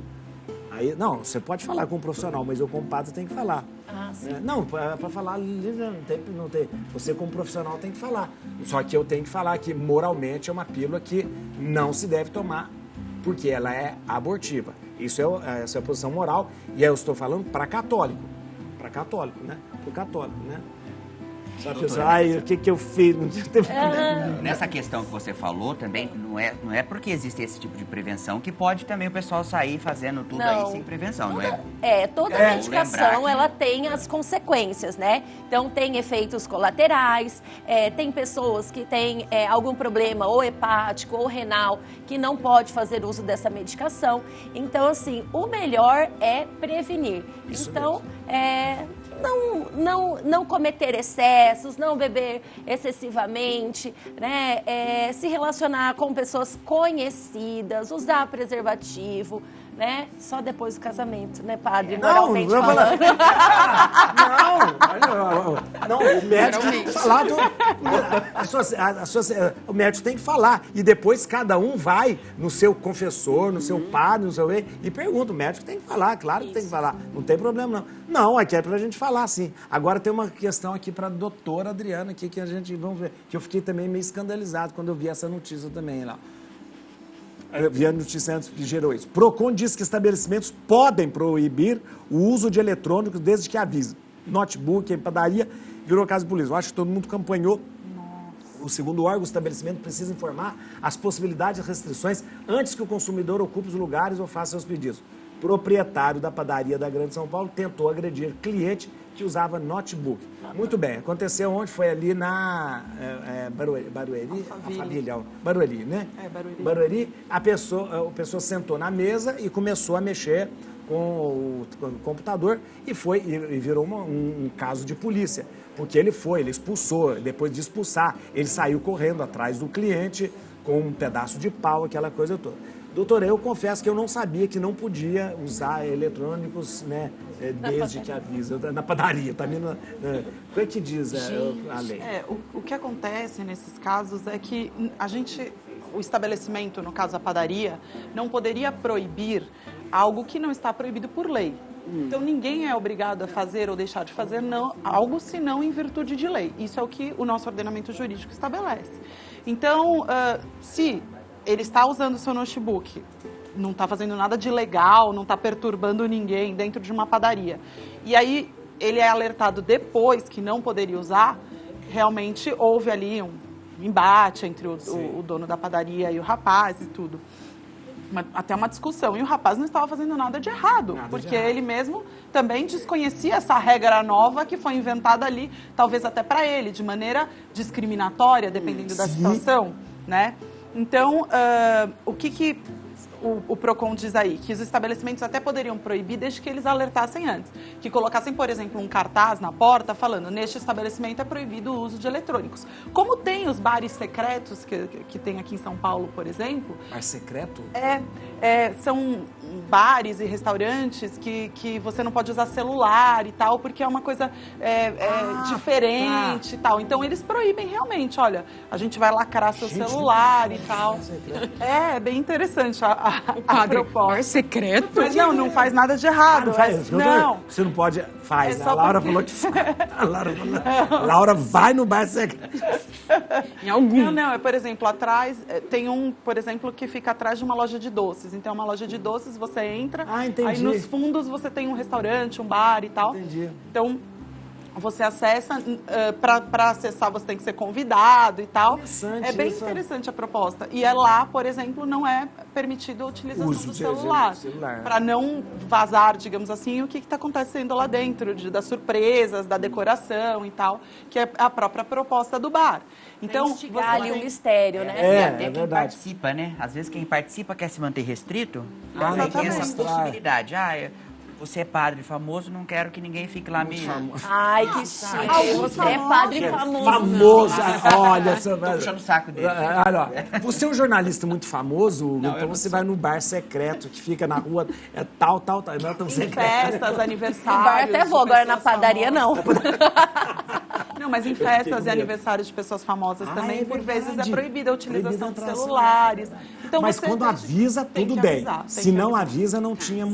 aí, não, você pode falar com um profissional, mas eu como padre tenho que falar. Não, para falar livre não tem. Você como profissional tem que falar. Só que eu tenho que falar que moralmente é uma pílula que não se deve tomar, porque ela é abortiva. Essa é a posição moral, e aí eu estou falando para católico. Para católico, né? Para o católico, né? Só pessoa, o que eu fiz? Nessa questão que você falou também, não é porque existe esse tipo de prevenção que pode também o pessoal sair fazendo tudo aí sem prevenção, não é? Toda medicação, ela tem as consequências, né? Então, tem efeitos colaterais, tem pessoas que têm algum problema ou hepático ou renal que não pode fazer uso dessa medicação. Então, assim, o melhor é prevenir. Então, não cometer excessos, não beber excessivamente, né? Se relacionar com pessoas conhecidas, usar preservativo, né? Só depois do casamento, né, padre? Moralmente falando. Não, o médico tem que falar. O médico tem que falar. E depois cada um vai no seu confessor, no seu padre, no seu e pergunta. O médico tem que falar, claro que tem que falar. Não tem problema, não. Não, aqui é pra gente falar, sim. Agora tem uma questão aqui pra doutora Adriana, aqui, que a gente, vamos ver, que eu fiquei também meio escandalizado quando eu vi essa notícia também lá. Eu vi a notícia antes que gerou isso. Procon diz que estabelecimentos podem proibir o uso de eletrônicos desde que avise. Notebook, em padaria, virou caso de polícia. Eu acho que todo mundo campanhou. O segundo órgão, o estabelecimento precisa informar as possibilidades e restrições antes que o consumidor ocupe os lugares ou faça seus pedidos. Proprietário da padaria da Grande São Paulo tentou agredir cliente que usava notebook. Muito bem, aconteceu onde? Foi ali na Barueri, Barueri, né? Barueri. A pessoa sentou na mesa e começou a mexer com o computador e virou um caso de polícia. Porque ele expulsou, depois de expulsar, ele saiu correndo atrás do cliente com um pedaço de pau, aquela coisa toda. Doutor, eu confesso que eu não sabia que não podia usar eletrônicos, né, desde que avisa, na padaria, tá vendo? O que é que diz a lei? O que acontece nesses casos é que o estabelecimento, no caso a padaria, não poderia proibir algo que não está proibido por lei. Então, ninguém é obrigado a fazer ou deixar de fazer algo senão em virtude de lei. Isso é o que o nosso ordenamento jurídico estabelece. Então, se ele está usando o seu notebook, não está fazendo nada de ilegal, não está perturbando ninguém dentro de uma padaria, e aí ele é alertado depois que não poderia usar, realmente houve ali um embate entre o dono da padaria e o rapaz e tudo. Até uma discussão. E o rapaz não estava fazendo nada de errado, porque ele mesmo também desconhecia essa regra nova que foi inventada ali, talvez até para ele, de maneira discriminatória, dependendo da situação, né? Então, o que o Procon diz aí? Que os estabelecimentos até poderiam proibir desde que eles alertassem antes. Que colocassem, por exemplo, um cartaz na porta falando: neste estabelecimento é proibido o uso de eletrônicos. Como tem os bares secretos que tem aqui em São Paulo, por exemplo. Bar secreto? São bares e restaurantes que você não pode usar celular e tal, porque é uma coisa diferente e tal. Então, eles proíbem realmente. Olha, a gente vai lacrar seu celular e tal. É bem interessante a proposta. Bar secreto? Mas não faz nada de errado. Não faz. Não. Você não pode. Faz. A Laura falou que faz. A Laura vai no bar secreto. Em algum. Não. Por exemplo, atrás, tem por exemplo, que fica atrás de uma loja de doces. Então, é uma loja de doces, você entra, aí nos fundos você tem um restaurante, um bar e tal. Entendi. Então, você acessa, para acessar você tem que ser convidado e tal. É bem interessante a proposta. E lá, por exemplo, não é permitido a utilização do celular. Para não vazar, digamos assim, o que está acontecendo lá dentro, das surpresas, da decoração e tal, que é a própria proposta do bar. Então, instigar ali o mistério, né? E até quem participa, né? Às vezes quem participa quer se manter restrito, então tem essa possibilidade. você é padre famoso, não quero que ninguém fique lá me... Ai, que chique. Você é padre famoso. Famoso, olha... Tô puxando o saco dele. Olha, você é um jornalista muito famoso, Hugo, então você vai no bar secreto que fica na rua, é tal. Não é tão secreto. Festas, aniversários... No bar até vou, agora na padaria não. Não, mas em festas e aniversários de pessoas famosas também, por vezes, é proibida a utilização de celulares. Então, mas quando avisa, tudo bem. Se não avisa, não tinha...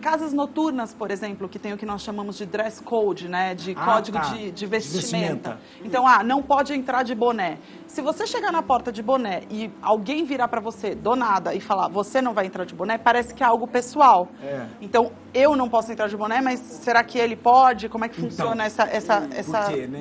Casas noturnas, por exemplo, que tem o que nós chamamos de dress code, né? De código de vestimenta. Então, não pode entrar de boné. Se você chegar na porta de boné e alguém virar para você do nada e falar, você não vai entrar de boné, parece que é algo pessoal. Então, eu não posso entrar de boné, mas será que ele pode? Como é que funciona essa por quê, né?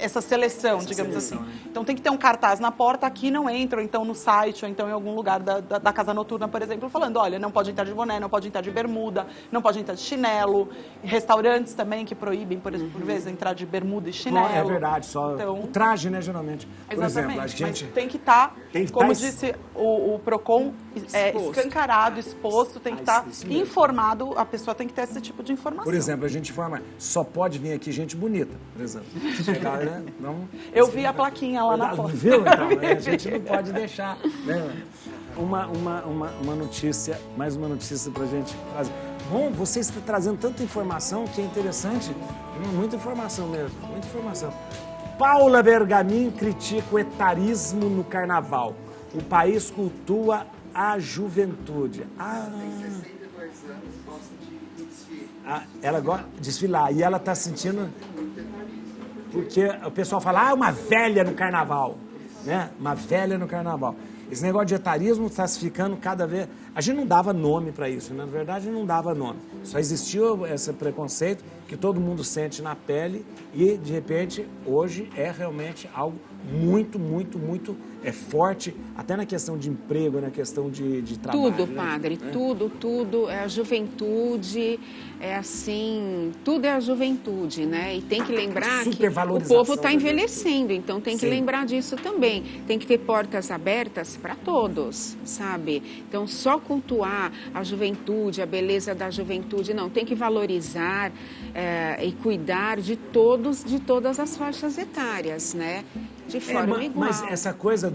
essa seleção, digamos assim. Né? Então tem que ter um cartaz na porta, aqui não entra, ou então no site, ou então em algum lugar da casa noturna, por exemplo, falando, olha, não pode entrar de boné, não pode entrar de bermuda, não pode entrar de chinelo. Restaurantes também que proíbem, por vezes, entrar de bermuda e chinelo. É verdade, só então, o traje, né, geralmente. Por exatamente, exemplo, a gente... mas tem que estar, como disse o PROCON, escancarado, exposto, tem que estar informado, a pessoa tem que ter esse tipo de informação. Por exemplo, a gente informa, só pode vir aqui gente bonita, por exemplo. Chegar, né? Não, eu vi a plaquinha lá na porta. Viu, então? A gente não pode deixar, né? Uma notícia, mais uma notícia pra gente fazer. Bom, você está trazendo tanta informação que é interessante. Muita informação mesmo, muita informação. Paula Bergamin critica o etarismo no carnaval. O país cultua a juventude. Ela gosta de desfilar e ela está sentindo... Porque o pessoal fala, uma velha no carnaval, né? Uma velha no carnaval. Esse negócio de etarismo está se ficando cada vez... A gente não dava nome para isso, né? Na verdade não dava nome. Só existia esse preconceito que todo mundo sente na pele e, de repente, hoje é realmente algo muito, muito, muito forte, até na questão de emprego, na questão de trabalho. Tudo, padre, tudo. É a juventude, é assim, tudo é a juventude, né? E tem que lembrar que o povo está envelhecendo, então tem que lembrar disso também. Tem que ter portas abertas para todos, sabe? Então, só cultuar a juventude, a beleza da juventude, não. Tem que valorizar e cuidar de todas as faixas etárias, né? De forma igual. Mas essa coisa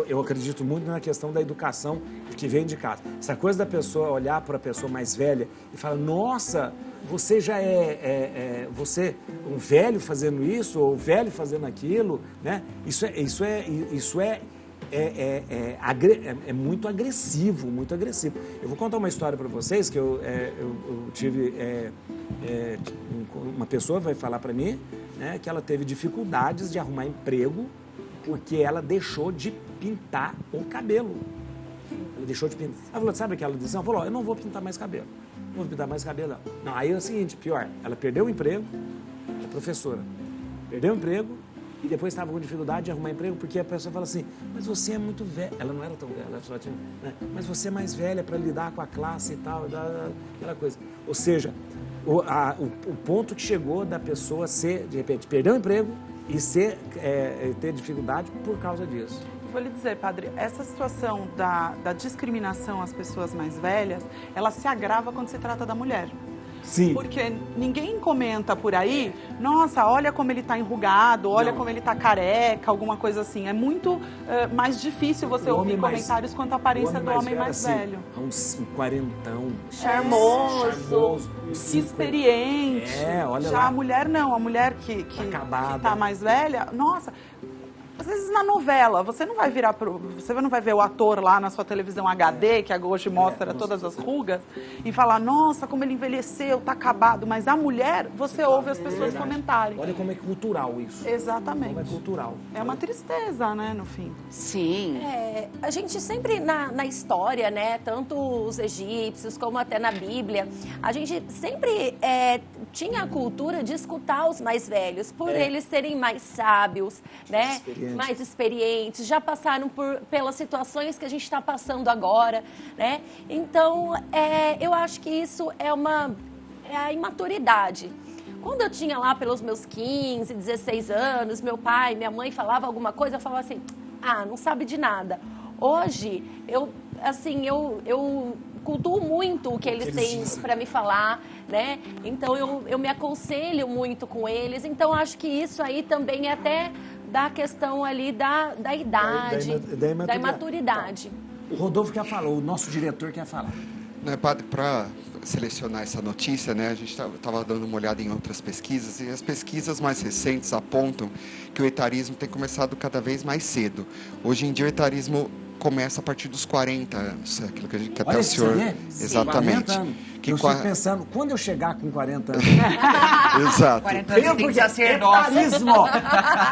eu acredito muito na questão da educação que vem de casa. Essa coisa da pessoa olhar para a pessoa mais velha e falar, nossa, você já você um velho fazendo isso ou velho fazendo aquilo, né? Isso é muito agressivo, muito agressivo. Eu vou contar uma história para vocês que eu tive uma pessoa vai falar para mim, né, que ela teve dificuldades de arrumar emprego porque ela deixou de pintar o cabelo. Ela deixou de pintar. Ela falou, sabe aquela decisão? Ela falou, eu não vou pintar mais cabelo. Não vou pintar mais cabelo, não. Aí é o seguinte, pior, ela perdeu o emprego, é professora, perdeu o emprego e depois estava com dificuldade de arrumar emprego porque a pessoa fala assim, mas você é muito velha. Ela não era tão velha, ela só tinha, né? Mas você é mais velha para lidar com a classe e tal, aquela coisa. Ou seja, o ponto que chegou da pessoa de repente, perder o emprego e ter dificuldade por causa disso. Vou lhe dizer, padre, essa situação da discriminação às pessoas mais velhas, ela se agrava quando se trata da mulher. Sim. Porque ninguém comenta por aí, nossa, olha como ele está enrugado, olha como ele está careca, alguma coisa assim. É muito mais difícil você ouvir comentários quanto à aparência do homem mais velho. Um quarentão. Charmoso, experiente. Olha já lá. A mulher não, a mulher que está mais velha, nossa... Às vezes na novela, você não vai ver o ator lá na sua televisão HD, que hoje mostra todas as rugas, e falar, nossa, como ele envelheceu, tá acabado. Mas a mulher, você ouve as pessoas comentarem. Olha como é cultural isso. Exatamente. Como é cultural. É uma tristeza, né, no fim. Sim. A gente sempre na história, né, tanto os egípcios como até na Bíblia, a gente sempre tinha a cultura de escutar os mais velhos, por eles serem mais sábios, né? Mais experientes, já passaram pelas situações que a gente está passando agora, né? Então, eu acho que isso é a imaturidade. Quando eu tinha lá pelos meus 15, 16 anos, meu pai, minha mãe falava alguma coisa, eu falava assim, não sabe de nada. Hoje, eu cultuo muito o que eles têm para me falar, né? Então eu me aconselho muito com eles. Então acho que isso aí também é até da questão ali da idade, da imaturidade. O Rodolfo quer falar, o nosso diretor quer falar. Né, padre, para selecionar essa notícia, né, a gente estava dando uma olhada em outras pesquisas, e as pesquisas mais recentes apontam que o etarismo tem começado cada vez mais cedo. Hoje em dia o etarismo começa a partir dos 40 anos, aquilo que até o senhor... Exatamente. 40 anos. Eu estou pensando, quando eu chegar com 40 anos... Exato. 40 anos tem que ser etarismo!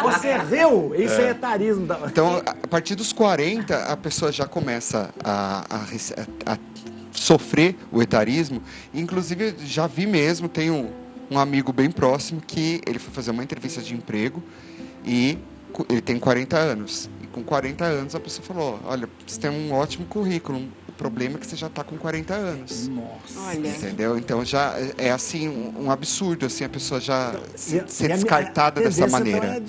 Você viu? Isso é etarismo. Então, a partir dos 40, a pessoa já começa a sofrer o etarismo. Inclusive, já vi mesmo, tem um amigo bem próximo que ele foi fazer uma entrevista de emprego e ele tem 40 anos. E com 40 anos a pessoa falou, olha, você tem um ótimo currículo, o problema é que você já está com 40 anos. Nossa. Olha. Entendeu? Então já é assim, um absurdo, assim, a pessoa já ser descartada dessa maneira.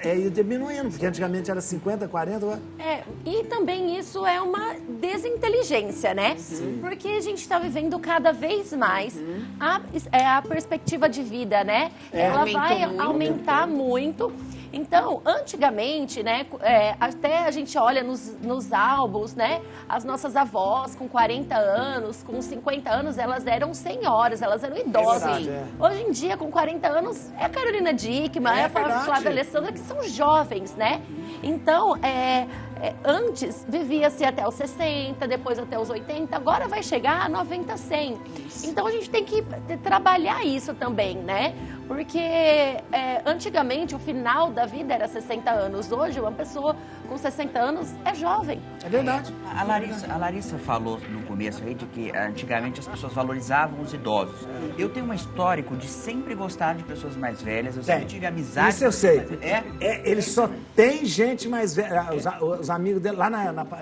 É ir diminuindo, porque antigamente era 50, 40... E também isso é uma desinteligência, né? Sim. Porque a gente está vivendo cada vez mais a perspectiva de vida, né? Ela vai aumentar muito. Então, antigamente, né, até a gente olha nos álbuns, né, as nossas avós com 40 anos, com 50 anos, elas eram senhoras, elas eram idosas. Hoje em dia, com 40 anos, é a Carolina Dickmann, é a Flávia Alessandra, que são jovens, né? Então, antes vivia-se até os 60, depois até os 80, agora vai chegar a 90, 100. Então, a gente tem que trabalhar isso também, né? Porque antigamente o final da vida era 60 anos. Hoje, uma pessoa com 60 anos é jovem. É verdade. A Larissa falou no começo aí de que antigamente as pessoas valorizavam os idosos. Eu tenho um histórico de sempre gostar de pessoas mais velhas. Eu sempre tive amizade. Isso eu sei. Ele só tem gente mais velha. Os amigos dele,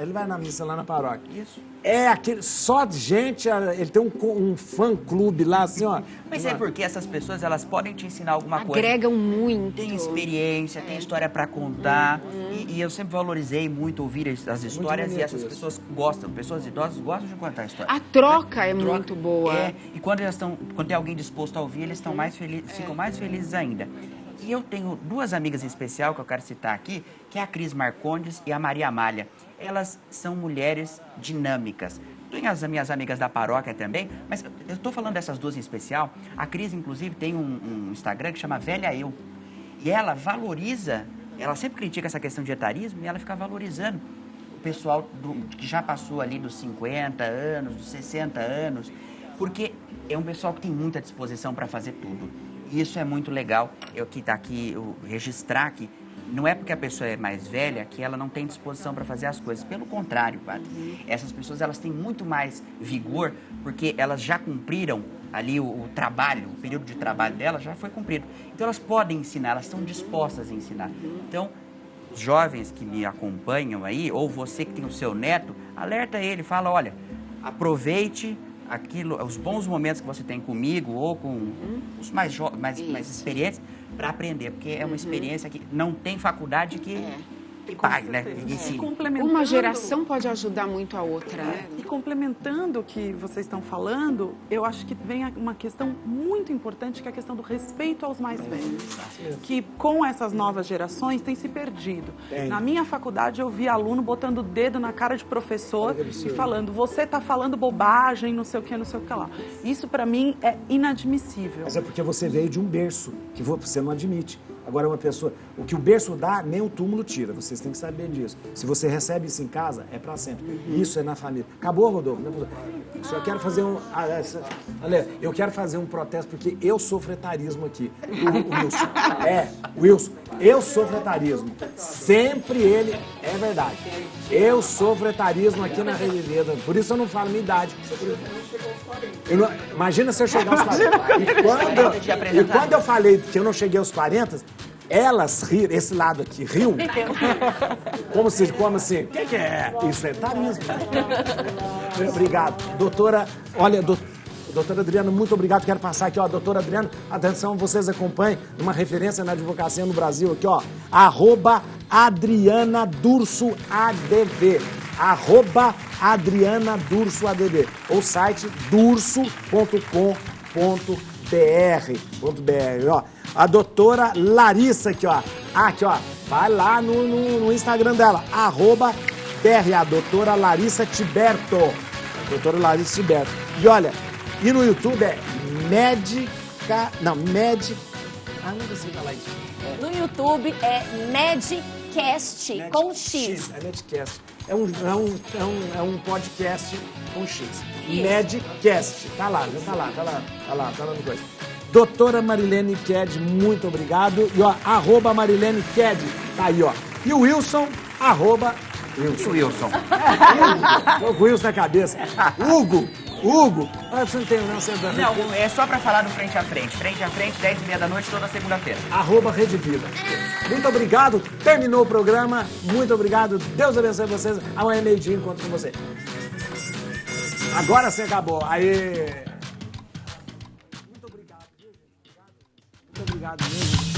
ele vai na missa lá na paróquia. Isso. É aquele, só de gente, ele tem um fã-clube lá, assim, ó. Mas é porque essas pessoas, elas podem te ensinar alguma coisa. Agregam muito. Tem experiência, tem história para contar. E eu sempre valorizei muito ouvir as histórias e essas pessoas gostam, pessoas idosas gostam de contar a história. A troca é muito boa. E quando tem alguém disposto a ouvir, eles estão mais felizes, ficam mais felizes ainda. E eu tenho duas amigas em especial que eu quero citar aqui, que é a Cris Marcondes e a Maria Amália. Elas são mulheres dinâmicas. Tem as minhas amigas da paróquia também, mas eu estou falando dessas duas em especial. A Cris, inclusive, tem um Instagram que chama Velha Eu. E ela valoriza, ela sempre critica essa questão de etarismo e ela fica valorizando o pessoal que já passou ali dos 50 anos, dos 60 anos, porque é um pessoal que tem muita disposição para fazer tudo. E isso é muito legal. Eu registrar que não é porque a pessoa é mais velha que ela não tem disposição para fazer as coisas. Pelo contrário, padre. Essas pessoas, elas têm muito mais vigor porque elas já cumpriram ali o trabalho, o período de trabalho delas já foi cumprido. Então, elas podem ensinar, elas estão dispostas a ensinar. Então, os jovens que me acompanham aí, ou você que tem o seu neto, alerta ele, fala, olha, aproveite os bons momentos que você tem comigo ou com os mais experientes para aprender, porque é uma experiência que não tem faculdade que pague, né? Uma geração pode ajudar muito a outra, né? E complementando o que vocês estão falando, eu acho que vem uma questão muito importante, que é a questão do respeito aos mais velhos, que com essas novas gerações tem se perdido. Na minha faculdade eu vi aluno botando o dedo na cara de professor e falando, você está falando bobagem, não sei o que lá. Isso para mim é inadmissível. Mas é porque você veio de um berço que você não admite. Agora, uma pessoa, o que o berço dá, nem o túmulo tira. Vocês têm que saber disso. Se você recebe isso em casa, é para sempre. Isso é na família. Acabou, Rodolfo? Só quero fazer olha, eu quero fazer um protesto, porque eu sofro etarismo aqui. O Wilson. Wilson. Eu sofro etarismo. Sempre ele... É verdade. Eu sofro etarismo aqui na Rede Vida. Por isso eu não falo minha idade. Imagina se eu chegar aos 40. E quando eu falei que eu não cheguei aos 40... Elas riram, esse lado aqui, riu. Como assim? O que é? Isso é etarismo. Obrigado. Doutora, olha, doutora Adriana, muito obrigado. Quero passar aqui, ó, doutora Adriana, atenção, vocês acompanhem uma referência na advocacia no Brasil aqui, ó, @AdrianaDursoADV. @AdrianaDursoADB, ou site durso.com.br. Ó. A doutora Larissa aqui, ó. Aqui, ó. Vai lá no Instagram dela, @DRA, doutora Larissa Tiberto. Doutora Larissa Tiberto. E olha, e no YouTube é não sei falar isso. No YouTube é Medcast com X. É Medcast. É um podcast com X. Isso. Medcast. Tá lá no coisa. Doutora Marilene Ked, muito obrigado. E ó, @Marilene Ked, tá aí, ó. E o Wilson, Wilson. Tô com o Wilson na cabeça. Hugo. Você não tem não, você não, é só pra falar do Frente a Frente. Frente a Frente, 10h30 da noite, toda segunda-feira. @Rede Vida. Muito obrigado. Terminou o programa. Muito obrigado. Deus abençoe vocês. Amanhã, meio-dia, encontro com você. Agora você acabou. Aê! Muito obrigado. Muito obrigado mesmo.